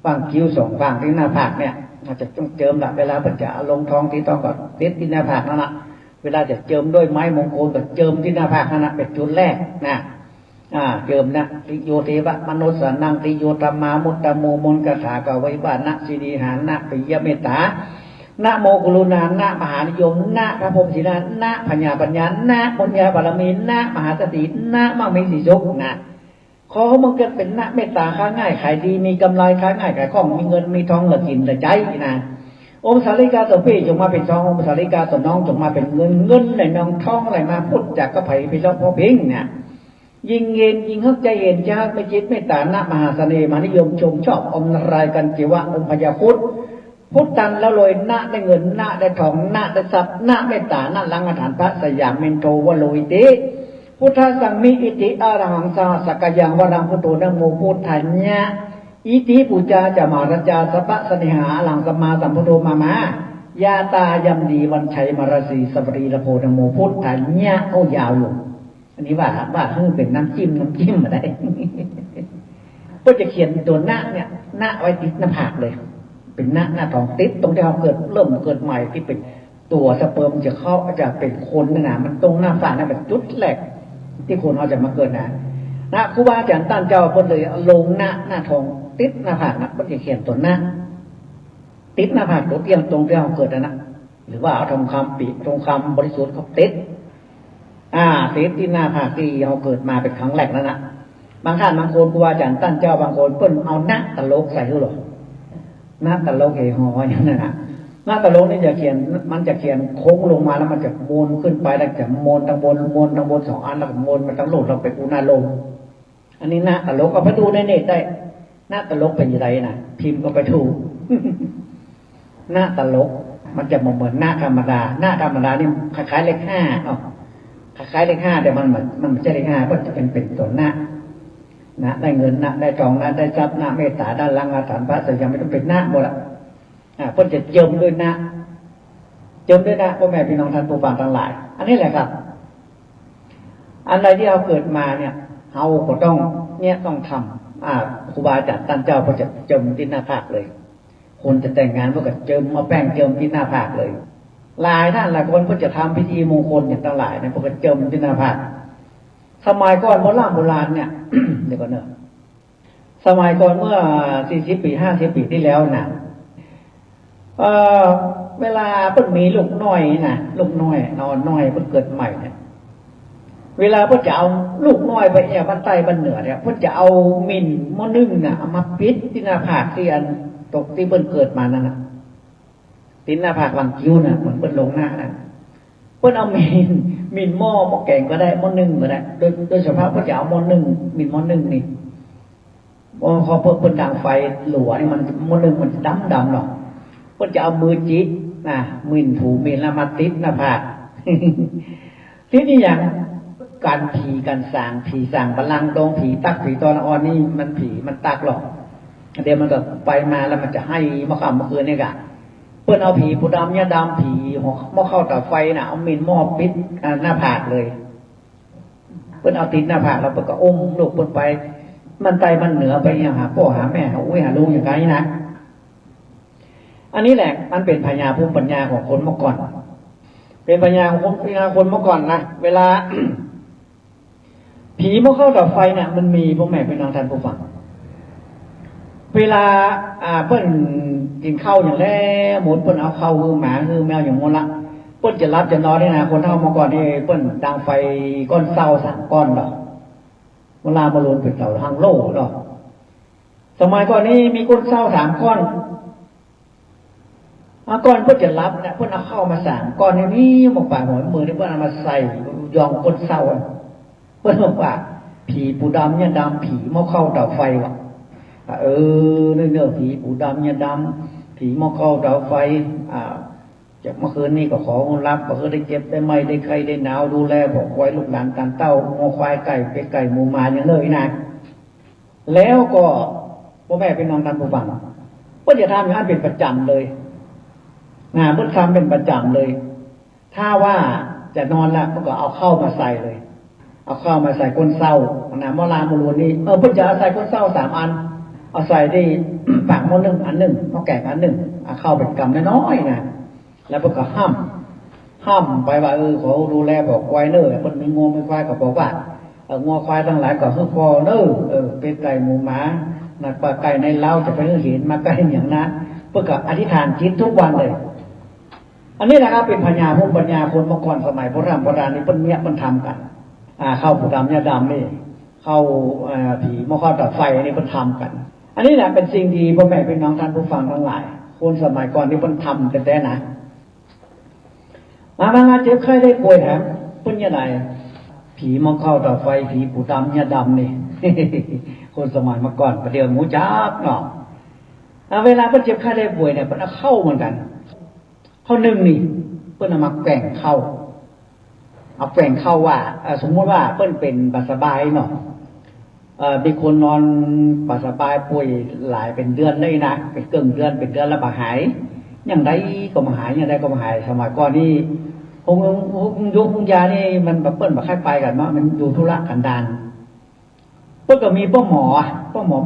B: วางคิ้วสองฝั่งที่หน้าผากเนี่ยเราจะต้องเจิมหลักเวลาเพิ่นจะลงท้องที่ต้องก่อนเด็ดที่หน้าผากนั่นแหละเวลาจะเจิมด้วยไม้มงคลก็เจิมที่หน้าผากนั่นแหละเป็นจุดแรกนะเจิมนะติโยเทวะมโนสนังติโยธรรมามุตตโมมนกถากไว้ว่านะสิริหานะปิยเมตตานะโมกุลุนานะมหานิยมนะพระพรหมศิลานะปัญญานะปุญญาบารมีนะมหาสตินะมหาสีสุขนะขอมันเกิดเป็นนะเมตตาค้าง่ายขายดีมีกำไรค้าง่ายขายคล่องมีเงินมีทองเหลือกินเหลือใจนะองค์สาริกาตัวพี่จงมาเป็นทององค์สาริกาตัวน้องจงมาเป็นเงินไหลนองทองไหลมาพุทธจากกระไผ่ไปแล้วพอเพ่งเนี่ยยิ่งเย็นยิ่งเข้าใจเย็นชาติไม่จิตเมตตานะมหาเสน่ห์มหานิยมชมชอบอมนารายกันจิวะองค์พญาพุทธพุทธันแล้วรวยนะได้เงินนะได้ทองนะได้ทรัพย์นะเมตตานะลังอาถรรพ์พระสยามเมนโทวโลอิติพุทธสังมิอิติอรหังสาสกยังวรังพุทโธนะโมพุทธัญญะอิติปุจจาจะมารัจจาสัพพะสนิหาหลังสัมมาสัมพุทโธมายาตายำดีวันชัยมรสีสัปรีละโพนะโมพุทธัญญะโอ้ยาวอยู่อันนี้ว่าเป็นน้ำจิ้มมาได้ก็จะเขียนตัวหน้าเนี่ยหน้าไว้ติดหน้าผากเลยเป็นหน้าทองติดตรงที่เราเริ่มเกิดใหม่ที่เป็นตัวสเปิร์มจะเข้าจะเป็นคนนะมันตรงหน้าผากนั่นเป็นจุดแรกที่คนเขาจะมาเกิดนะครูบาอาจารย์ตั้นเจ้าเพิ่นเลยลงหน้าทองติดหน้าผากนะเพิ่นจะเขียนตัวหน้าติดหน้าผากตัวเตียงตรงที่เราเกิดนะหรือว่าเอาทองคำปีทองคำบริสุทธิ์เขาติดติดที่หน้าผากที่เราเกิดมาเป็นครั้งแรกนั่นนะบางท่านบางคนครูบาอาจารย์ตั้นเจ้าบางคนเพิ่นเอาหน้าตลกใส่หรอหน้าตลกเฮฮออย่างนั้นนะหน้าตลกนี่จะเขียนมันจะเขียนโค้งลงมาแล้วมันจะมนขึ้นไปแล้วจะมนทางบนสองอันแล้วก็มนมาทั้งโลกเราไปกูหน้าลงอันนี้หน้าตลกเอาไปดูในเน็ตได้หน้าตลกเป็นยังไงนะพิมพ์ก็ไปดูหน้าตลกมันจะเหมือนหน้าธรรมดานี่คล้ายๆเลข5คล้ายๆเลข5แต่มันไม่ใช่เลข5เพราะจะเป็นตัวหน้า นะได้เงินนะได้ทองนะได้ทรัพย์นะเมตตาด้านล่างอาถรรพ์พระแต่ยังไม่ต้องเป็นนะหมดละเพิ่นจะเจิมด้วยนะพ่อแม่พี่น้องท่านผู้ฟังทั้งหลายอันนี้แหละครับอันใดที่เราเกิดมาเนี่ยเราก็ต้องต้องทำครูบาอาจารย์ท่านเจ้าก็จะเจิมที่หน้าผากเลยคนจะแต่งงานก็เจิมมาแป้งเจิมที่หน้าผากเลยหลายท่านหลายคนก็จะทำพิธีมงคลอย่างทั้งหลายเนี่ยก็เจิมที่หน้าผากสมัยก่อนโบราณเนี่ย เดี๋ยวก่อนเนอะสมัยก่อนเมื่อ40 ปี50 ปีที่แล้วนะเวลาเพิ่นมีลูกน้อยนะลูกน้อยนอนน้อยเพิ่นเกิดใหม่เนี่ยเวลาเพิ่นจะเอาลูกน้อยไปแอบบ้านใต้บ้านเหนือเนี่ยเพิ่นจะเอามิ่นมอนึ่งน่ะเอามาปิดที่หน้าผากที่อันตกที่เพิ่นเกิดมานั่นน่ะที่หน้าผากวางคิ้วน่ะเหมือนเพิ่นลงหน้าน่ะเพิ่นเอามิ่นหม้อแกงก็ได้หม้อนึ่งก็ได้โดยเฉพาะเพิ่นจะเอาหม้อนึ่งมิ่นหม้อนึ่งนี่พอเพิ่นดังไฟหลัวนี่มันหม้อนึ่งมันดำหรอกเพิ่นจะเอามือจิกมิ่นถูมิ่นแล้วมาติดหน้าผากที่นี่อย่างการผีการสางผีสางพลังตรงผีตักผีตอนอ่อนนี่มันผีมันตักหรอกเดี๋ยวมันก็ไปมาแล้วมันจะให้เมื่อค่ำเมื่อคืนนี่กะเพิ่นเอาผีผู้ดำเนี่ยดำผีหม้อข้าวต่อไฟน่ะเอามิ่นหม้อปิดหน้าผากเลยเพิ่นเอาติดหน้าผากแล้วเพิ่นก็อุ้มลูกเพิ่นไปมันไตมันเหนือไปหาพ่อหาแม่หาอุ้ยหาลุงอย่างไรนะอันนี้แหละมันเป็นพญาภูมิปัญญาของคนเมื่อก่อนเป็นพญาของคนเมื่อก่อนนะเวลา ผีหม้อข้าวต่อไฟเนี่ยมันมีพ่อแม่พี่น้องท่านผู้ฟังเวลาเพิ่นกินข้าวอย่างแรกหมดเพิ่นเอาข้าวคือหมาคือแมวอย่างงนละเพิ่นจะรับจะนอนได้นะคนเฒ่าเมื่อก่อนนี่เพิ่นดังไฟก้อนเศร้า3 ก้อนดอกเวลามาลนเป็นเสาทางโลกดอกสมัยก่อนนี้มีก้นเศร้า3 ก้อนก้อนเพิ่นจะรับเนี่ยเพิ่นเอาเข้ามา3 ก้อนนี้หมกปากหัวมือนี่เพิ่นเอามาใส่ยองก้นเศร้าเพิ่นบอกว่าผีปูดำเนี่ยดำผีหม้อข้าวเตาไฟว่ะเนื้อผีปูดำเนี่ยดำผีหม้อข้าวเตาไฟจากเมื่อคืนนี้ก็ขอรับก็คือได้เจ็บได้ไหมได้ไข้ได้หนาวดูแลบอกไว้ลูกหลานการเต้างอควายไก่เป็ดไก่หมูหมาอย่างเลยนะแล้วก็พ่อแม่เป็นน้องท่านผู้ฟังเพิ่นจะทำอย่างนั้นเป็นประจำเลยเพิ่นทำเป็นประจำเลยถ้าว่าจะนอนแล้วก็เอาเข้ามาใส่เลยเอาเข้ามาใส่ก้นเศร้าหม้อลามรูนี่เพิ่นจะเอาใส่ก้นเศร้า3 อันเอาใส่ที่ ปากหม้อนึ่งอันหนึ่งหม้อแกงอันหนึ่งเอาเข้าเป็นกำน้อยๆนะแล้วเพิ่นก็ห้ามไปว่าขอดูแลบอกไว้เน้อเพิ่นมีงัวมีควายก็บอกว่างัวควายทั้งหลายก็คือพอเน้อเป็ดไก่หมูหมานักปลาไก่ในเล้าจะไปเห็นมาใกล้อย่างนั้นเพิ่นก็อธิษฐานจิตทุกวันเลยอันนี้นะครับเป็นพญาภูมิปัญญาคนเมื่อก่อนสมัยโบราณนี่เพิ่นทำกันเข้าผู้ดำเนี่ยดำนี่เข้าผีหม้อข้าวต่อไฟนี่เพิ่นทำกันอันนี้แหละเป็นสิ่งดีพ่อแม่พี่น้องท่านผู้ฟังทั้งหลายคนสมัยก่อนนี่เพิ่นทำกันแต่นะมาเจ็บไข้ได้ป่วยแถมเพิ่นยังไงผีหม้อข้าวต่อไฟผีผู้ดำเนี่ยดำนี่ คนสมัยเมื่อก่อนประเดี๋ยวหมูจับเนาะเวลาเพิ่นเจ็บไข้ได้ป่วยเนี่ยเพิ่นเอาเข้าเหมือนกันเข้านึ่งนี่เพิ่นเอามาแกว่งเข้าเอาแกว่งเข้าว่าสมมติว่าเพิ่นเป็นบาสบายเนาะมีคนนอนบาสบายป่วยหลายเป็นเดือนเลยนะเป็นเดือนแล้วบ่หายอย่างไรก็มาหายอย่างไรก็มาหายสมัยก่อนนี่ยุคยานี่มันแบบเปิ้นบ่ค่อยไปกันเนาะมันอยู่ธุระกันดารเพิ่นก็มีพ่อหมอ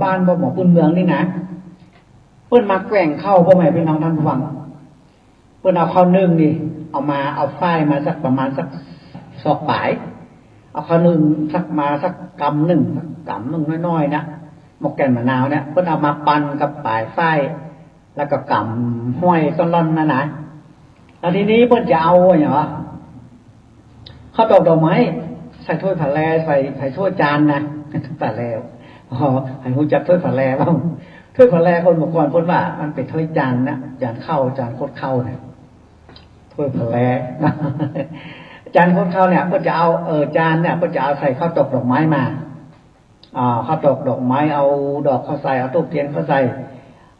B: บ้านพ่อหมอพื้นเมืองนี่นะเพิ่นมาแกว่งเข้าพ่อแม่พี่น้องท่านฟังเพิ่นเอาเข้านึ่งนี่เอาฝ้ายมาสักประมาณสักศอกปลายเอาข้าวนึ่งสักกำหนึ่งน้อยๆนะหมกแก่นมะนาวเนี่ยเพิ่นเอามาปั่นกับปลายฝ้ายแล้วก็กำห้อยต้นร่อนนะแล้วทีนี้เพิ่นจะเอาอย่างวะข้าวตอกดอกไม้ใส่ถ้วยผัดแลใส่ถ้วยจานนะผัดแล้วให้รู้จักถ้วยผัดแลบ้างถ้วยผัดแลคนเมื่อก่อนเพิ่นว่ามันเป็นถ้วยจานนะจานข้าวจานโคตรข้าวเนี่ยถ้วยผัดแลจานคนเขาเนี่ยก็จะเอาจานเนี่ยก็จะเอาใส่ข้าวตอกดอกไม้มาข้าวตอกดอกไม้เอาดอกเขาใส่เอาทูบเทียนเขาใส่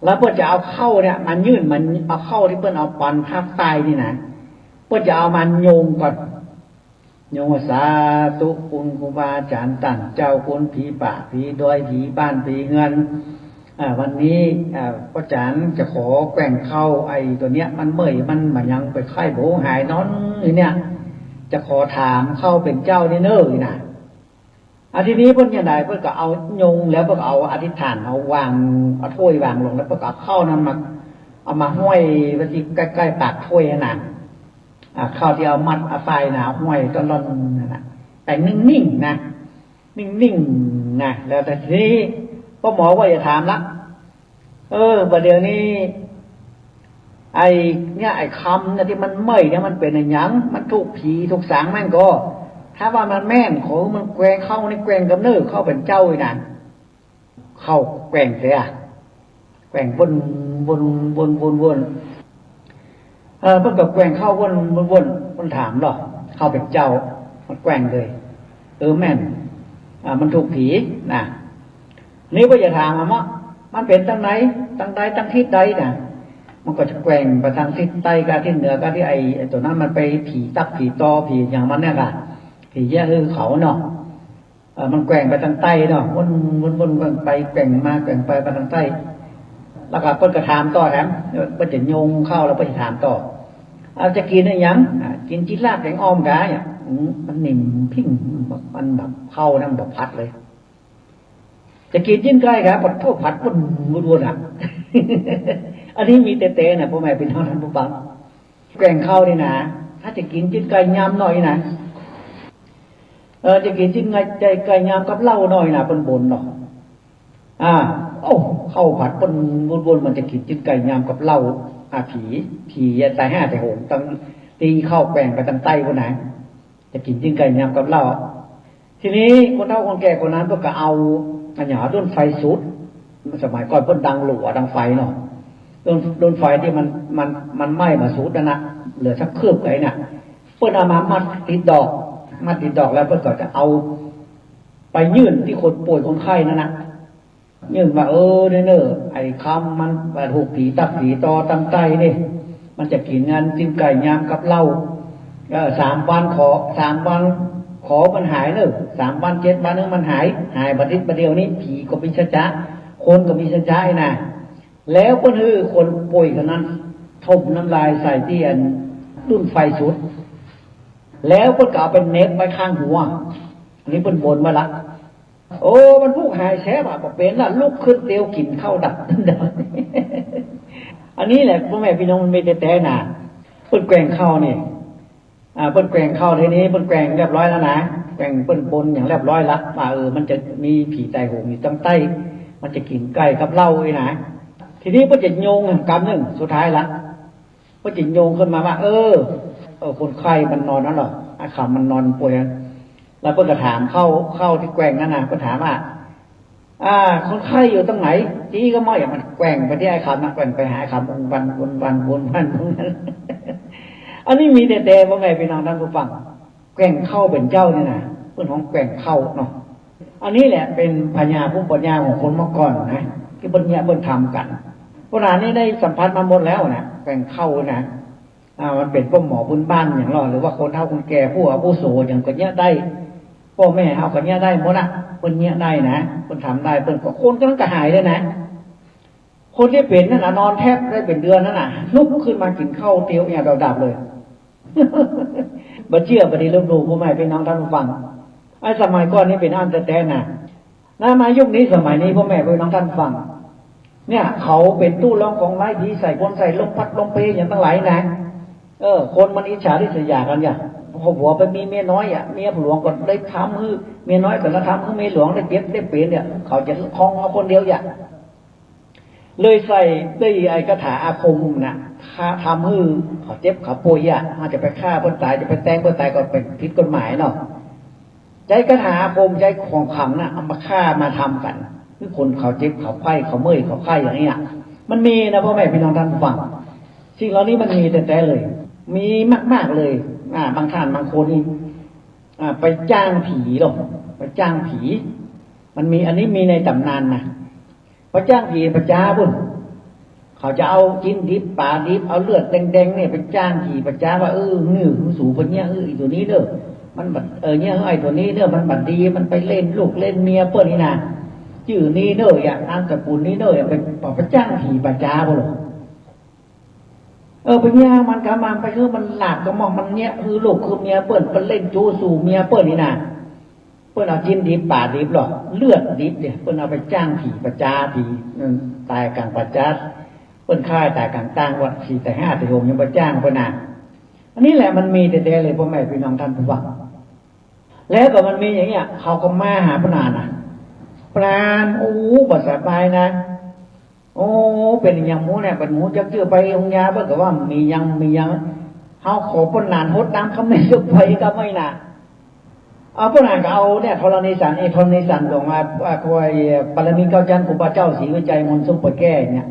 B: แล้วก็จะเอาเข้าเนี่ยมันยื่นมันเอาเข้าที่เพิ่นเอาปันภาคใต้นี่นะก็จะเอามันโยงก่อน โยมสาธุคุณครูบาอาจารย์ตั้งเจ้าคุณผีป่าผีดอยผีบ้านผีเงินวันนี้พ่ออาจารย์จะขอแกว่งเข้าไอ้ตัวเนี้ยมันเมื่อยมันมายังไปไข้โบหายนอนเนี่ยจะขอถามเข้าเป็นเจ้านี่เน้อนะทีนี้เพิ่นยังไงเพิ่นก็เอายงแล้วเพิ่นก็เอาอธิษฐานเอาวางเอาถ้วยวางลงแล้วเพิ่นก็เข้านั้นมาเอามาห้อยไว้ที่ใกล้ๆปากถ้วยนั่นข้าวที่เอามัดเอาไฟหนาห้อยต้นๆนั่นนะแต่นิ่งๆนะนิ่งๆนะแล้วแต่ทีนี้พ่อหมอว่าอย่าถามละประเดี๋ยวนี้ไอ้เนี่ยไอ้คำเนี่ยที่มันเมื่อยเนี่ยมันเป็นอะไรยังมันถูกผีถูกสางแม่นก็ถ้าว่ามันแม่นขอมันแกว่งเข้าในแกว่งกับเนื้อเข้าเป็นเจ้าอีนั่นเข้าแกว่งเสียแกว่งวนเพิ่งกับแกว่งเข้าวนถามหรอเข้าเป็นเจ้ามันแกว่งเลยแม่นมันถูกผีนะนี่ว่าอย่าถามมันเป็นตั้งไหนตั้งใดตั้งทิศใดนะมันก็จะแกว่งไปทางทิศใต้กับทิศเหนือกับที่ไอ้ตัวนั้นมันไปผีตักผีตอผีอย่างมันเนี่ยค่ะผีแย่เขาเนาะมันแกว่งไปทางใต้เนาะวนไปแกว่งมาแกว่งไปทางใต้แล้วก็เพิ่นก็ถามต่อแถมเพิ่นจะโยงเข้าแล้วเพิ่นจะถามต่อจะกินอะไรยังกินจิลาบแกงอ้อมกายมันนิ่มพิ้งมันแบบเข้านั่นแบบพัดเลยจะกินยิ่งใกล้ครับปดโทษพัดวนอันนี้มีเตะๆนะพ่อแม่เป็นเท่านั้นผู้ฟังแกงเข้านี่นะถ้าจะกินจิ้นไก่ยำหน่อยนะจะกินจิ้นไก่ยำกับเหล้าหน่อยนะบนเนาะเข้าผัดวนมันจะกินจิ้นไก่ยำกับเหล้าผีตาย5แต่โหงตั้งตีเข้าแกงไปตั้งใต้คนไหนจะกินจิ้นไก่ยำกับเหล้าทีนี้คนเฒ่าคนแก่คนนั้นก็เอาอันหยาด้นไฟสุดสมัยก่อนเพิ่นดังหลัวดังไฟเนาะโดนไฟที่มันไหม้มาสุดนะเหลือสักคืบไอ้น่ะเพิ่นเอามามัดติดดอกแล้วเพิ่นก็จะเอาไปยื่นที่คนป่วยคนไข้นั่นน่ะยื่นว่าเด้อไอ้คำมันถูกผีตักผีตอตั้งใจนี่มันจะกินงานจิ้มไก่ยามกับเหล้า3 วัน3 วันขอมันหายเนอะ3 วัน7 วันนึงมันหายบัดนี้ประเดี๋ยวนี้ผีก็มีสัจจะคนก็มีสัจจะนะแล้วก็คนป่วยคนนั้นทบน้ำลายใส่ที่รุ่นไฟสุดแล้วก็เอาเป็นเน็ตไว้ข้างหัวอันนี้เป็นบนมาละมันผู้หายแฉบบอกเป็นละลุกขึ้นเตียวกินข้าวดับอันนี้แหละพ่อแม่พี่น้องมันไม่แต่น่ะเปิ้นแกว่งเข้านี่เปิ้นแกว่งเข้าทีนี้เปิ้นแกว่งเรียบร้อยแล้วนะแกว่งเปิ้นบนอย่างเรียบร้อยละว่ามันจะมีผีตายโหงอยู่ตั้งใต้มันจะกินไก่กับเหล้าไอ้นะทีนี้เปิ้นจะโยงกรรมนึงสุดท้ายละเปิ้นจะโยงขึ้นมาว่าคนไข้มันนอนนั่นหรอขำมันนอนป่วยแล้วเปิ้นก็ถามเข้าที่แกว่งนั่นน่ะก็ถามว่าคนไข้อยู่ตรงไหนจี้ก็ไม่มันแกว่งไปที่ไอ้คำนะแกว่งไปหาคำวนตรงนั้นอันนี้มีแต่ว่าไงพี่น้องท่านผู้ฟังแกว่งเข้าเป็นเจ้านี่นะเพื่อนของแกว่งเข้าเนาะอันนี้แหละเป็นปัญญาผู้ปัญญาของคนเมื่อก่อนนะที่เพิ่นทำกันโบราณนี้ได้สัมผัสมาหมดแล้วนะแกว่งเข้านะมันเป็นพวกหมอพื้นบ้านอย่างเราหรือว่าคนเฒ่าคนแก่ผู้อาวุโสอย่างคนเนี้ยได้พ่อแม่เฮาคนเนี้ยได้หมดเพิ่นเนี้ยได้นะเพิ่นทำได้เพิ่นก็คนก็ต้องกระหายเลยนะคนที่เป็นนั่นน่ะนอนแทบได้เป็นเดือนนั่นน่ะลุกขึ้นมากินข้าวเตี๋ยวอย่างดับเลยบ่เชื่อบ่ได้ลบหลู่พ่อแม่พี่น้องท่านผู้ฟังไอ้สมัยก่อนนี้เป็นอันแต่น่ะมายุคนี้สมัยนี้พ่อแม่พี่น้องท่านฟังเนี่ยเขาเป็นตู้รองของไม้ดีใส่คนใส่ลมพัดลมเพอย่างทั้งหลายนะคนมันอิจฉาริษยากันเนี่ยพอผัวไปมีเมียน้อยเมียหลวงก็ได้ทำคือเมียน้อยก็ละทำคือเมียหลวงได้เจ็บได้เป็นเนี่ยเขาจะคล้องเอาคนเดียวเลยใส่ได้ไอ้คาถาอาคมนะฆ่าทำคือเขาเจ็บเขาป่วยเขาจะไปฆ่าคนตายจะไปแทงคนตายก็เป็นผิดกฎหมายเนาะใจคาถาอาคมใจของขลังนะเอามาฆ่ามาทำกันคือคนเขาเจ็บเขาไข้เขาเมื่อยเขาไข้อย่างนี้มันมีนะพ่อแม่พี่น้องท่านฟังสิ่งเหล่านี้มันมีแต่เลยมีมากๆเลยบางท่านบางคนนี่ไปจ้างผีหรอกไปจ้างผีมันมีอันนี้มีในตำนานนะไปจ้างผีประจาบุญเขาจะเอาจิ้นดิบปลาดิบเอาเลือดแดงๆเนี่ยไปจ้างผีประจาว่าเนื้อสูงคนเนี้ยอีตัวนี้เด้อ มันบัดเนี่ยไอ้ตัวนี้เนอะมันบัดดีมันไปเล่นลูกเล่นเมียเปิ้นนี่นะชื่อนี้เนอะอย่างนามสกุลนี้เนอะอย่างเป็นปะจ้างผีปะจ้าบ่หรอเป็นยามันกะมันไปคือมันหลาบกระหม่อมมันเนี่ยคือลูกคือเมียเปิ้นเล่นจู้สู่เมียเปิ้นนี่นะเปิ้นเอาจิ้นดิบป่าดิบหรอเลือดดิบเนี่ยเปิ้นเอาไปจ้างผีปะจ้าผีตายกลางปะจ้าเปิ้นค่ายตายกลางตั้งวัดผีแต่ห้าแต่โยมยังปะจ้างเปิ้นน่ะอันนี้แหละมันมีแต่เลยพ่อแม่พี่น้องท่านผู้ฟังแล้วก็มันมีอย่างเงี้ยเขาก็มาหาพระนานนะปราณโอ้บ่สบายนะโอ้เป็นอย่างหมูเนี่ยเป็นหมูจักเจือไปองยาเบิ่งก็ว่ามียังเฮาขอพระนานฮดน้ำเขาไม่สุกไปก็ไม่น่ะเอาพระนานก็เอาเนี่ยธรณีสันธรณีสันลงมาคอยปรมีเก้าจันทร์ครูบาเจ้าศรีวิจัยมนต์สมปวยแก้เนี่ย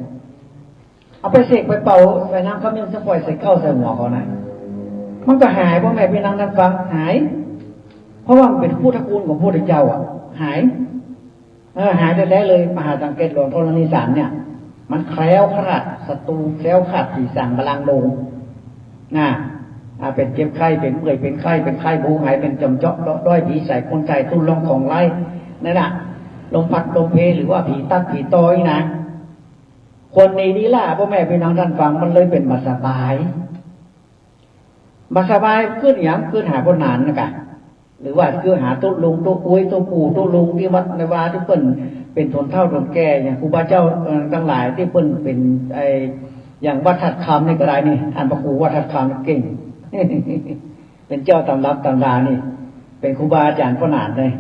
B: เอาไปเสกไปเป่าใส่น้ำขมิ้นสมปวยใส่เข้าใส่หัวเขานะมันก็หายพ่อแม่พี่น้องท่านฟังหายเพราะว่ามันเป็นพุทธคุณของพระพุทธเจ้าอ่ะหายหายได้เลยมหาสังเกตหลวงธรณีสารเนี่ยมันแคล้วคลาดศัตรูแคล้วคลาดสีสังบาลังโดงน่ะเป็นเจ็บไข้เป็นเมื่อยเป็นไข้เป็นไข้บูหายเป็นจำเจาะด้อยผีใส่คนใจตุ้นลงของไร้นั่นแหละลมพัดลมเพหรือว่าผีตัดผีตอยนะคนในนี้ล่ะพ่อแม่พี่น้องท่านฟังมันเลยเป็นมาสบายขึ้นอย่างขึ้นหาคนนานนะกะหรือว่าคือหาตุ๊ลุงตุ๊กุ้ยตุ๊ปู่ตุ๊ลุงที่วัดในวาที่เปิ้นเป็นทนเท่าทนแก่อย่างครูบาเจ้าทั้งหลายที่เปิ้นเป็นอย่างวัดทัดคำนี่ก็ได้นี่ท่านพระครูวัดทัดคำเก่ง เป็นเจ้าตำรับตำรานี่เป็นครูบาอาจารย์พ่อหนานเลย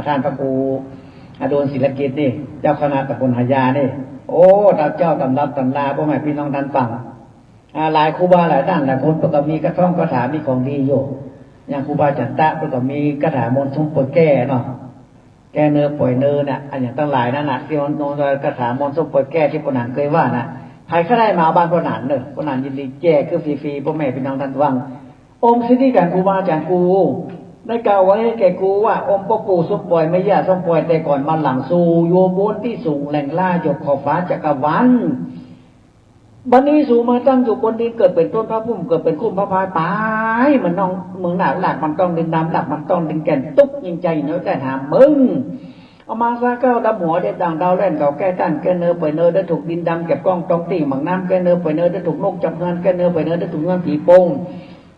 B: ท่านพระครูอโดนศิลกิจนี่เจ้าคณะตะกลหายานี่โอ้เจ้าตำรับตำราพ่อแม่พี่น้องท่านฟังหลายครูบาหลายท่านหลายคนก็มีกระท่องกระถามีของดีอยู่อย่างครูบาจันตะก็มีกระถามนต์สมปวยแก้เนาะแก้เนื้อป่วยเนื้อเนี่ยอันอย่างตั้งหลายนั่นน่ะที่โน้นกระถามนต์สมปวยแก้ที่ปนันเคยว่านะใครก็ได้มาบ้านปนันเนอะปนันยินดีแก้คือฟรีๆพ่อแม่พี่น้องท่านฟังองค์สิทธิการครูบาอาจารย์ครูได้กล่าวไว้แก่ครูว่าองค์พ่อปู่สมปวยไม่ยากสมปวยแต่ก่อนมาหลังสู่โยบนที่สูงแหล่งล่าหยกขอบฟ้าจักรวาลบัดนี้สู่มาตั้งอยู่บนดินเกิดเป็นต้นพระพุ่มเกิดเป็นคุ้มพระพายตายมันน้องเมืองหนาหลักมันต้องดินดำหลักมันต้องดินแก่นตุ๊กยิงใจเนื้อแต่หามึงเอามาซะเก้าดำหัวเด็ดด่างดาวแล่นเก่าแก้ต้านแก้เนื้อไปเนื้อได้ถูกดินดำเก็บกล้องตองตีหมังน้ำแก้เนื้อไปเนื้อได้ถูกนกจับงานแก้เนื้อไปเนื้อได้ถูกงานผีโป่ง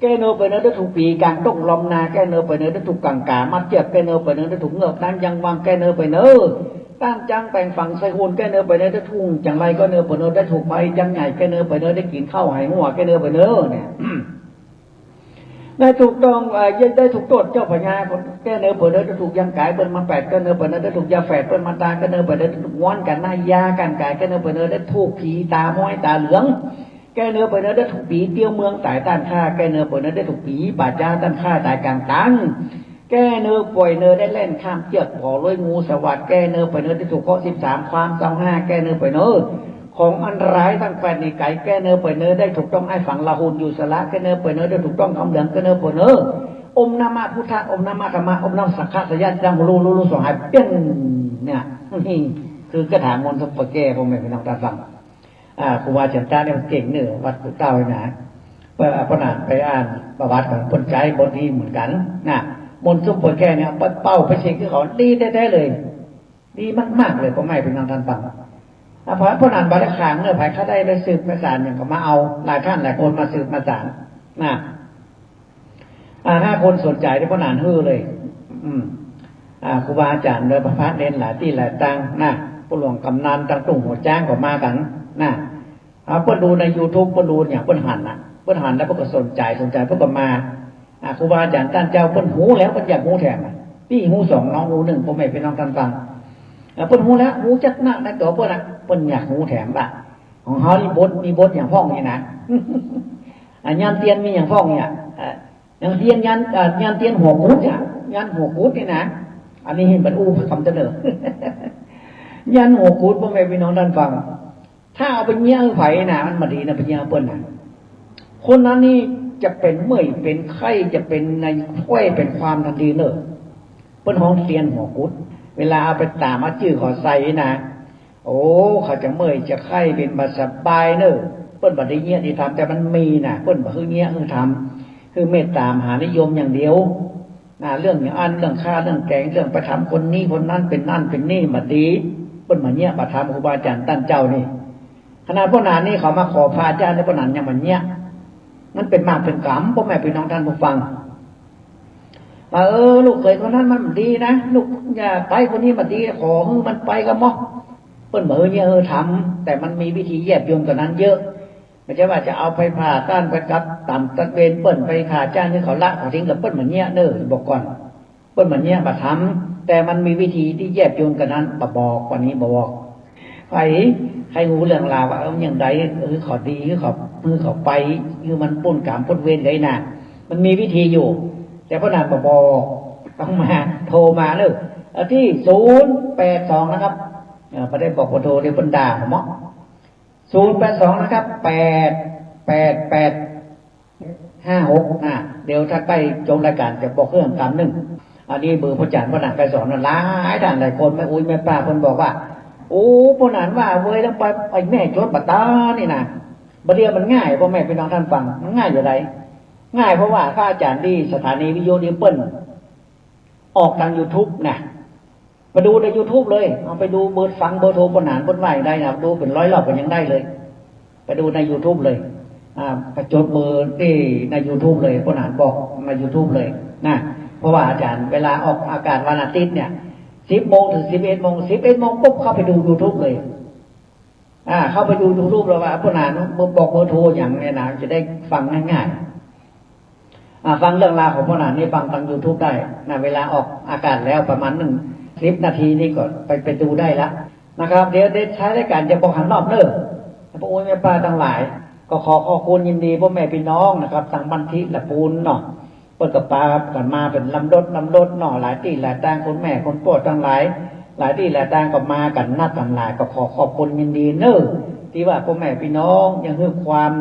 B: แก้เนื้อไปเนื้อได้ถูกปีกางต้งลมนาแก้เนื้อไปเนื้อได้ถูกกังกามัดเจ็บแก้เนื้อไปเนื้อได้ถูกเงือกน้ำยังวางแก้เนื้อไปเนื้อตั้งจังแปลงฝังใส่หุ่นแก้เนื้อไปเนื้อได้ทุ่งจังไรก็เนื้อไปเนื้อได้ถูกไปจังใหญ่แก้เนื้อไปเนื้อได้กินข้าวหายหัวแก้เนื้อไปเนื้อเนี่ยได้ถูกต้องได้ถูกโทษเจ้าพญาคนแก้เนื้อไปเนื้อได้ถูกยังกายเปิ้นมาแปดแก้เนื้อไปเนื้อได้ถูกยาแฝดเปิ้นมาตาแก้เนื้อไปเนื้อได้ถูกว้อนกันหน้ายากันกายแก้เนื้อไปเนื้อได้ถูกผีตาห้อยตาเหลืองแก้เนื้อไปเนื้อได้ถูกผีเตี้ยวเมืองตายต้านฆ่าแก้เนื้อไปเนื้อได้ถูกผีบาดยาต้านฆ่าตายกลางตังแก้เนื้อป่วยเนื้อได้เล่นข้ามเจือกผอลอยงูสวัสดแก้เนื้อไปเนื้อได้ถูกข้อ13ความ25แก้เนื้อไปเนื้อของอันร้ายทั้งแปดนี่ไก่แก้เนื้อไปเนื้อได้ถูกต้องไอ้ฝังละหุนอยู่สละแก้เนื้อไปเนื้อได้ถูกต้องคำเหลืองแก้เนื้อไปเนื้ออมนามะพุทธะอมนามะธรรมะอมนามสังฆะสยามจังรู้สองหายเปี้ยนเนี่ยนี่คือกระถางมนต์สมปวยแก้ผมไม่เป็นนักตาฟังครูบาอาจารย์ตาเนี่ยเก่งเนื้อวัดกุเต้าไว้นะพระนานไปอ่านประวัติของคนใจบนที่เหมือนกันนะมนต์สมปวยแก้เนี่ยเป้าไปเช็คคือเขาดีแท้ๆเลยดีมากๆเลยผมไม่เป็นนักท่านฟังพระนานบาร์ขางเนี่ยภายข้าได้สืบประสานอย่างก็มาเอาหลายท่านหลายคนมาสืบมาสานนะถ้าคนสนใจที่พระนานฮือเลยครูบาอาจารย์โดยพระพัฒน์เน้นหลายที่หลายตังนะผู้หลวงกำนันตังตุ่งหัวจ้างก็มากันนะเพิ่นดูใน YouTube เพิ่นดูเนี่ยเพิ่นหันแล้วเพิ่นก็สนใจเพิ่นก็มาครูบาอาจารย์ท่านเจ้าเพิ่นหูแล้วเพิ่นอยากหูแถมพี่หูสองน้องหูหนึ่งผมไม่เป็นน้องท่านฟังเพิ่นหูแล้วหูจักหนักในตัวเพิ่นอยากหูแถมละของเฮานี่มีบทอย่างพ้องนี่นะยันเตียนมีอย่างพ้องเนี่ยอย่างเตียนยันเตียนหัวกุดเนี่ยยันหัวกุดนี่นะอันนี้เห็นเป็นอู้คำเสนอยันหัวกุดผมไม่เป็นน้องท่านฟังถ้าเอาไปเงี้ยไฟนะมันมาดีนะไปเงี้ยเปิ้นนะคนนั้นนี่จะเป็นเมื่อยเป็นไข้จะเป็นในถ้วยเป็นความทันทีเนอะเปิ้นห้องเตียนหัวกุดเวลาเอาไปตามมาจื้อขอใส่นะโอ้เขาจะเมื่อยจะไข้เป็นบาสบายเนอะเปิ้นบ่ได้เงี้ยที่ทำแต่มันมีนะเปิ้นบ่คือเงี้ยคือทำคือเมตตามหานิยมอย่างเดียว เรื่องอย่างอันเรื่องค่าเรื่องแกงเรื่องประทำคนนี้คนนั้นเป็นนั่นเป็นนี่มาดีเปิ้นมาเนี่ยประทำครูบาอาจารย์ตั้นเจ้านี่ขณะพวกนานนี่เขามาขอพระอาจารย์ในพวกนานอย่างมันเนี่ยมันเป็นมากเป็นกรรมพ่อแม่พี่น้องท่านผู้ฟังว่าลูกเคยคนนั้นมันดีนะลูกอย่าไปคนนี้มันดีขอให้มันไปก็มั้งเปิ้นเหมือนเนี่ยทำแต่มันมีวิธีแยบยลกว่านั้นเยอะไม่ใช่ว่าจะเอาไปผ่าต้านไปกับต่ำตัดเวนเปิ้นไปขาจ้างที่เขาละเขาทิ้งกับเปิ้นเหมือนเนี่ยเนอบอกก่อนเปิ้นเหมือนเนี่ยมาทำแต่มันมีวิธีที่แยบยลกว่านั้นบอกกว่านี้บอกใครรู้เรื่องราวว่าอย่างใดขอดีเขาไปมันป้นกรรมป้นเวรได้น่ะมันมีวิธีอยู่แต่พระนามบอกต้องมาโทรมาเลยที่082นะครับไม่ได้บอกว่าโทรเดี๋ยวเปิ้นด่าผมมั้ง082นะครับ88856เดี๋ยวถ้าใกล้จบรายการจะบอกเรื่องคำหนึ่งอันนี้เบอร์พระอาจารย์พระนามไปสอนหลายท่านหลายคนไม่อุ้ยไม่ป้าคนบอกว่าโอ้พระนามว่าเว้ยต้องไปไอ้แม่โจทย์ปัตตานี่นะบัดเดียวมันง่ายพ่อแม่พี่น้องท่านฟังมันง่ายอยู่ไรง่ายเพราะว่าข้าอาจารย์ที่สถานีวิทยุนิเปิ้ลออกทาง YouTube นะมาดูใน YouTube เลยเอาไปดูเบอร์ฟังเบอร์โทรปนานปนไหวได้นะดูเป็น100 รอบก็ยังได้เลยไปดูใน YouTube เลยไปจดเบอร์ที่ใน YouTube เลยปนานบอกใน YouTube เลยนะเพราะว่าอาจารย์เวลาออกอากาศวันอาทิตย์เนี่ย10 โมงถึง11 โมง11 โมงปุ๊บเข้าไปดู YouTube เลยเข้าไปดู YouTube แล้วว่าปนานบอกเบอร์โทรอย่างนี้นะจะได้ฟังง่ายๆฟังเรื่องราวของปนานนี่ฟังทาง YouTube ได้นะเวลาออกอากาศแล้วประมาณ10 นาทีนี่ก็ไปดูได้ละนะครับเดี๋ยวได้ใช้รายการจะบอกหันรอบเนอพระโอ้ยแม่ป้าทั้งหลายก็ขอบคุณยินดีพ่อแม่พี่น้องนะครับทางบันทิละปูนเนาะเปิดกับปลากันมาเป็นลำดดเนาะหลายที่หลายต่างคนแม่คนโปรดทั้งหลายหลายที่หลายต่างก็มากันนัดกันหลายก็ขอบคุณยินดีเนอที่ว่าพ่อแม่พี่น้องยังให้ความ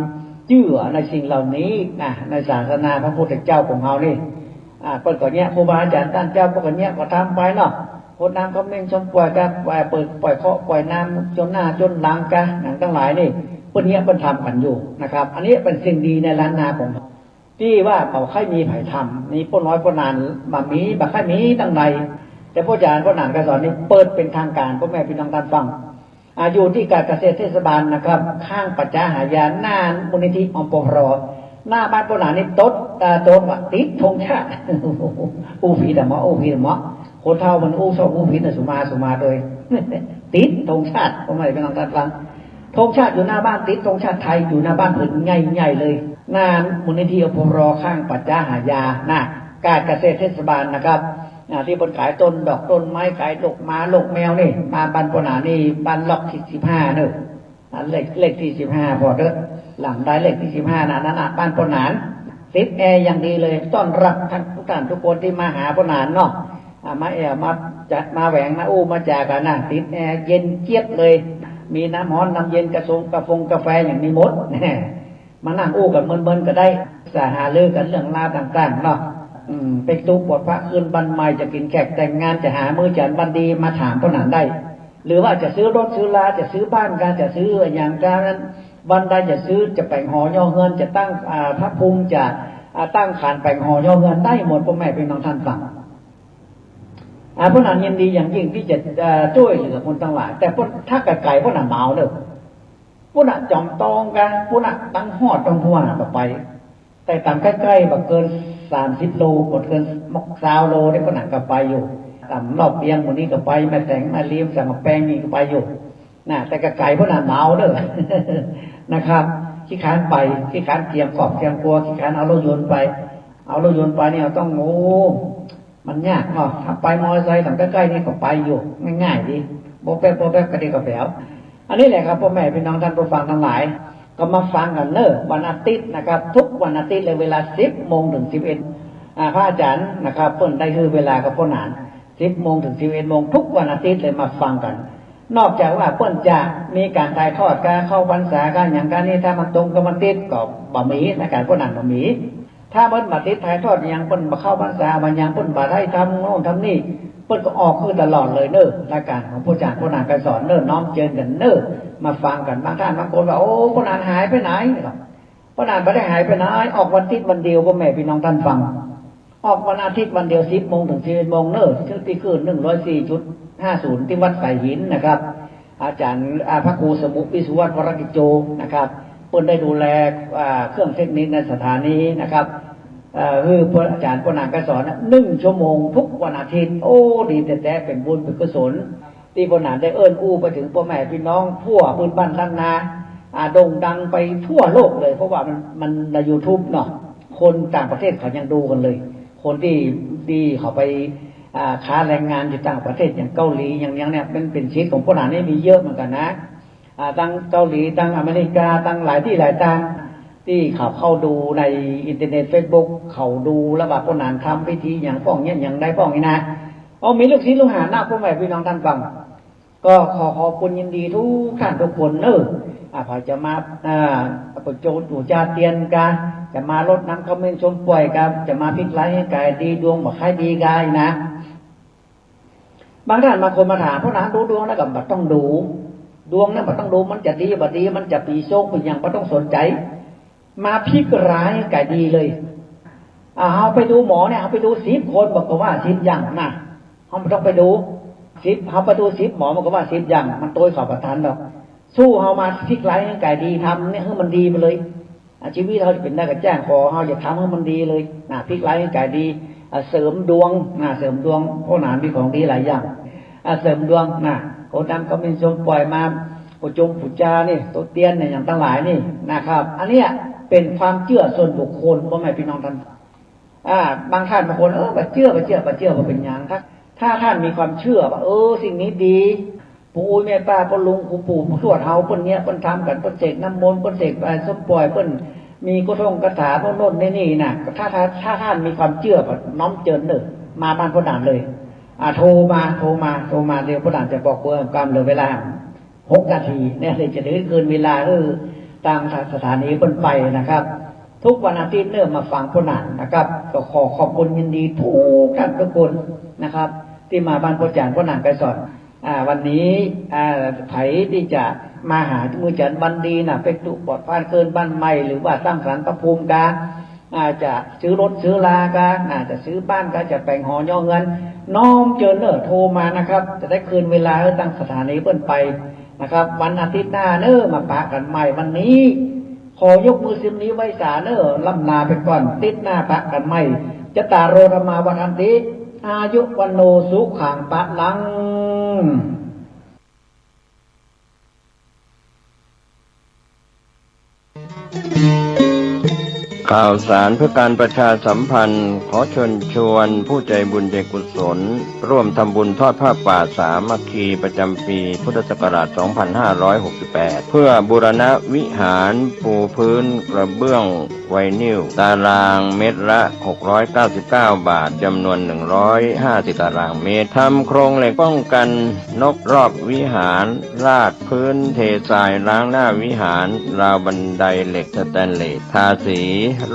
B: เชื่อในสิ่งเหล่านี้นะในศาสนาพระพุทธเจ้าของเรานี่เปิดก่อนเนี้ยครูบาอาจารย์ท่านเจ้าพวกเนี้ยก็ทำไปเนาะคนน้ำก็เม่งชมปล่อยกันปล่อยเคาะปล่อยน้ำจนหน้าจนหลังกันอย่างทั้งหลายนี่พวกนี้เป็นทำกันอยู่นะครับอันนี้เป็นสิ่งดีในล้านนาของที่ว่าเขาค่อยมีไผ่ทำนี่พวกน้อยพวกนานมามีบักค่อยมีตั้งใดแต่พวกอาจารย์พวกนานกระสอนนี่เปิดเป็นทางการพวกแม่พี่น้องท่านฟังอยู่ที่การเกษตรเทศบาลนะครับข้างปัจจาหายาหน้ามูลนิธิอปพรหน้าบ้านพวกนานนี่โต๊ดว่าติดธงชาติอู้ผีดำมะอู้ผีดำมะคนเท่ามันอู้ชอบอู้ผิดนะสุมาโดยติดธงชาติทำไมเป็นทางการฟังธงชาติอยู่หน้าบ้านติดธงชาติไทยอยู่หน้าบ้านเพิ่นง่ายเลยหน้ามูลนิธิอปพรข้างปัจจาหายาหน้าการเกษตรเทศบาลนะครับที่บนขายต้นดอกต้นไม้ขายดอกม้าลกแมวนี่มาบ้านปนานี่บ้านล็อกที่15เนอะเลขที่15พอเด้อหลังได้เลขที่15นั่นบ้านปนานติดแอร์อย่างดีเลยต้อนรับทุกท่านทุกคนที่มาหาปนานเนาะมาจัดมาแหวงมาอู้มาจากกันนะติดแอร์เย็นเจี๊ยบเลยมีน้ำร้อนน้ำเย็นกาแฟอย่างนี้หมดมานั่งอู้กันเมินๆก็ได้สาหาเลือกันเรื่องราวต่างๆเนาะไปตุกบทพระคืนบันใหม่จะกินแขกแต่งงานจะหามือจันบันดีมาถามปนานได้หรือว่าจะซื้อรถซื้อลาจะซื้อบ้านกันจะซื้ออย่างการนั้นวันใดจะซื้อจะแป่งหอย่อเงินจะตั้งพระภูมิจะตั้งขานแป่งหอย่อเงินได้หมดพ่อแม่พี่น้องท่านฟังพวกนั้นยินดีอย่างยิ่งที่จะช่วยเหลือคนทั้งหลายแต่พวกถ้าไก่พวกนั้นเมาเนอะพวกนั้นจอมตองกันพวกนั้นตั้งหอดตรงหัวน่ะไปแต่ต่ำใกล้ๆแบบเกิน30 โลกดเกิน20 โลได้พวกนั้นก็ไปอยู่ต่ำรอบเบียงวันนี้ก็ไปแม่แสงมาเลี้ยงสั่งแป้งนี่ก็ไปอยู่แต่ไก่พวกนั้นเมาเนอะนะครับขี้ขานไปขี้ขานเตรียมกอบเตรียมกลัวขี้ขานเอารถยนต์ไปเนี่ยต้องมันยากเนาะถ้าไปมอเตอร์ไซค์ต่างใกล้ๆนี่ก็ไปอยู่ง่ายๆดีโบแป๊บก็ดีก็แผวอันนี้แหละครับพ่อแม่พี่น้องท่านผู้ฟังทั้งหลายก็มาฟังกันเนอะวันอาทิตย์นะครับทุกวันอาทิตย์เลยเวลา10 โมงถึง11พระอาจารย์นะครับเปิ้นได้คือเวลากับพ่อหนาน10 โมงถึง11 โมงทุกวันอาทิตย์เลยมาฟังกันนอกจากว่าเปิ้นจะมีการถ่ายทอดการเข้าพรรษาการอย่างการนี้ถ้ามันตรงกับวันอาทิตย์ก็บ่มีในการพ่อหนานบ่มีถ้าเปิ้นมาติดถ่ายทอดอย่างเปิ้นมาเข้าพรรษาบางอย่างเปิ้นบ่ได้ทำโน่นทำนี่เปิ้นก็ออกคือตลอดเลยเนอะรายการของผู้อาจารย์พ่อหนานก็สอนเนอะน้อมเจิญกันเนอะมาฟังกันบางท่านบางคนว่าโอ้พ่อหนานหายไปไหนพ่อหนานไม่ได้หายไปไหนออกวันอาทิตย์วันเดียวพ่อแม่พี่น้องท่านฟัง ออกวันอาทิตย์วันเดียว10 โมงถึง11 โมงเนอะที่คืน104.50ที่วัดสายหินนะครับอาจารย์พระครูสมุวิสุวัฒน์วรกิจโจนะครับเพิ่นได้ดูแลเครื่องเทคนิคในสถานีนะครับคืออาจารย์ปนางก็สอน1 ชั่วโมงทุกวันอาทิตย์โอ้ดีแต่เป็นบุญเป็นกุศลที่ปนางได้ไปถึงพ่อแม่พี่น้องทั่วพื้นบ้านล้านนาโด่งดังไปทั่วโลกเลยเพราะว่ามันใน YouTube เนาะคนต่างประเทศเขายังดูกันเลยคนที่เขาไปค้าแรงงานอยู่ต่างประเทศอย่างเกาหลีอย่างเนี่ยเป็นชีวิตของพวกนั้นนี่มีเยอะเหมือนกันนะตั้งเกาหลีตั้งอเมริกาตั้งหลายที่หลายทางที่เขาเข้าดูในอินเทอร์เน็ต Facebook เขาดูแล้วว่าพวกนั้นทำพิธีอย่างป้องเนี่ยอย่างใดป้องนี่นะมีลูกศิษย์ลูกหาหน้าพ่อแม่พี่น้องท่านฟังก็ขอบคุณยินดีทุกท่านทุกคนพอจะมาประโจทย์ปู่จาเตียนกันจะมารดน้ำขมิ้นชมป่วยกันจะมาพลิกไล่ให้กายดีดวงบอกให้ดีกายนะบางท่านบางคนมาถามพวกนั้นดูดวงแล้วก็บัดต้องดูดวงนั้นบัดต้องดูมันจะดีบัดดีมันจะปีโชคเป็นอย่างบัดต้องสนใจมาพลิกร้ายให้กายดีเลยเอาไปดูหมอเนี่ยเอาไปดู10 คนบอกว่า10 อย่างนะเขาไม่ต้องไปดู10เขาไปดู10 หมอมันก็ว่า10 อย่างมันตัวสอบประทานดอกสู้เฮามาพลิกไล่ให้กายดีทำเนี่ยให้มันดีไปเลยชีวิตเราจะเป็นได้กับแจ้งขอเฮาอย่าทำให้มันดีเลยพลิกไล่ให้กายดีเสริมดวงเสริมดวงเพราะหนานมีของดีหลายอย่างเสริมดวงโคดำก็เป็นชมปล่อยมาปุจงปุจจานี่ตัวเตียนเนี่ยอย่างทั้งหลายนี่นะครับอันเนี้ยเป็นความเชื่อส่วนบุคคลพ่อแม่พี่น้องท่านบางท่านบางคนว่าเชื่อว่าเป็นอย่างถ้าท่านมีความเชื่อว่าสิ่งนี้ดีปู่แม่ป้าพ่อลุงปู่ทวดเฮาเพิ่นเนี้ยเพิ่นทำกันเพิ่นเสกน้ำมนต์เพิ่นเสกส้มปล่อยเพิ่นมีกระทงกระถาพวกโน่นนี่นะถ้าท่านมีความเชื่อน้อมเจิญมาบ้านพ่อด่านเลยโทรมาเดี๋ยวพ่อด่านจะบอกว่ากำเหลือเวลา6 นาทีเนี่ยจะถึงคืนเวลาตามสถานีเพิ่นไปนะครับทุกวันอาทิตย์มาฟังพ่อด่านนะครับก็ขอบคุณยินดีทุกท่านทุกคนนะครับที่มาบ้านพ่อจานพ่อด่านไปสอนวันนี้ไผที่จะมาหามือจันบันดีไปตุปอดฟ้านเกินบ้านใหม่หรือว่าสร้างสรรค์พระภูมิกาจะซื้อรถซื้อลากาจะซื้อบ้านก็จะแปลงหอย่อเงินน้อมเจริญโทรมานะครับจะได้คืนเวลาตั้งสถานีเปิ้นไปนะครับวันอาทิตย์หน้ามาปะกันใหม่วันนี้ขอยกมือซิมนี้ไว้สาล่ำลาไปก่อนติดหน้าปะกันใหม่จะตาโรธรรมาวันอันติอายุวันโนสุขังปะลัง
C: ข่าวสารเพื่อการประชาสัมพันธ์ขอเชิญชวนผู้ใจบุญใจกุศลร่วมทำบุญทอดผ้าป่าสามัคคีประจำปีพุทธศักราช 2568 เพื่อบูรณะวิหารปูพื้นกระเบื้องไวนิลตารางเมตรละ699 บาทจำนวน150 ตารางเมตรทำโครงเหล็กป้องกันนกรอบวิหารราดพื้นเททรายล้างหน้าวิหารราวบันไดเหล็กสแตนเลสทาสี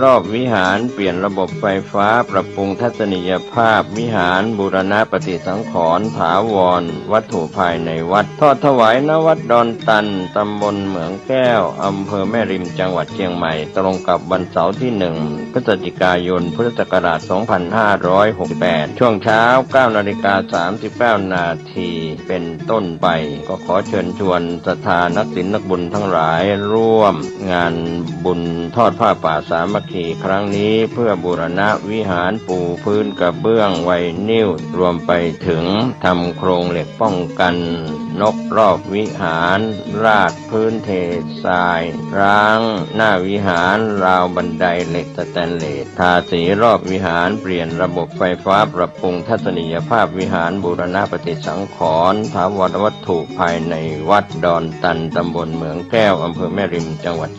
C: รอบวิหารเปลี่ยนระบบไฟฟ้าปรับปรุงทัศนียภาพวิหารบูรณะปฏิสังขรณ์ถาวรวัตถุภายในวัดทอดถวายณวัดดอนตันตำบลเหมืองแก้วอำเภอแม่ริมจังหวัดเชียงใหม่ตรงกับวันเสาร์ที่1พฤศจิกายนพุทธศักราช 2568 ช่วงเช้า 9:39 นาทีเป็นต้นไปก็ขอเชิญชวนศรัทธานักศีลนักบุญทั้งหลายร่วมงานบุญทอดผ้าป่าสามัคคีครั้งนี้เพื่อบูรณะวิหารปูพื้นกระเบื้องไวนิลรวมไปถึงทำโครงเหล็กป้องกันนกรอบวิหารราดพื้นเททรายร้างหน้าวิหารราวบันไดเหล็กสแตนเลสทาสีรอบวิหารเปลี่ยนระบบไฟฟ้าปรับปรุงทัศนียภาพวิหารบูรณะปฏิสังขรณ์ถาวรวัตถุภายในวัดดอนตันตำบลเหมืองแก้วอำเภอแม่ริมจังหวัด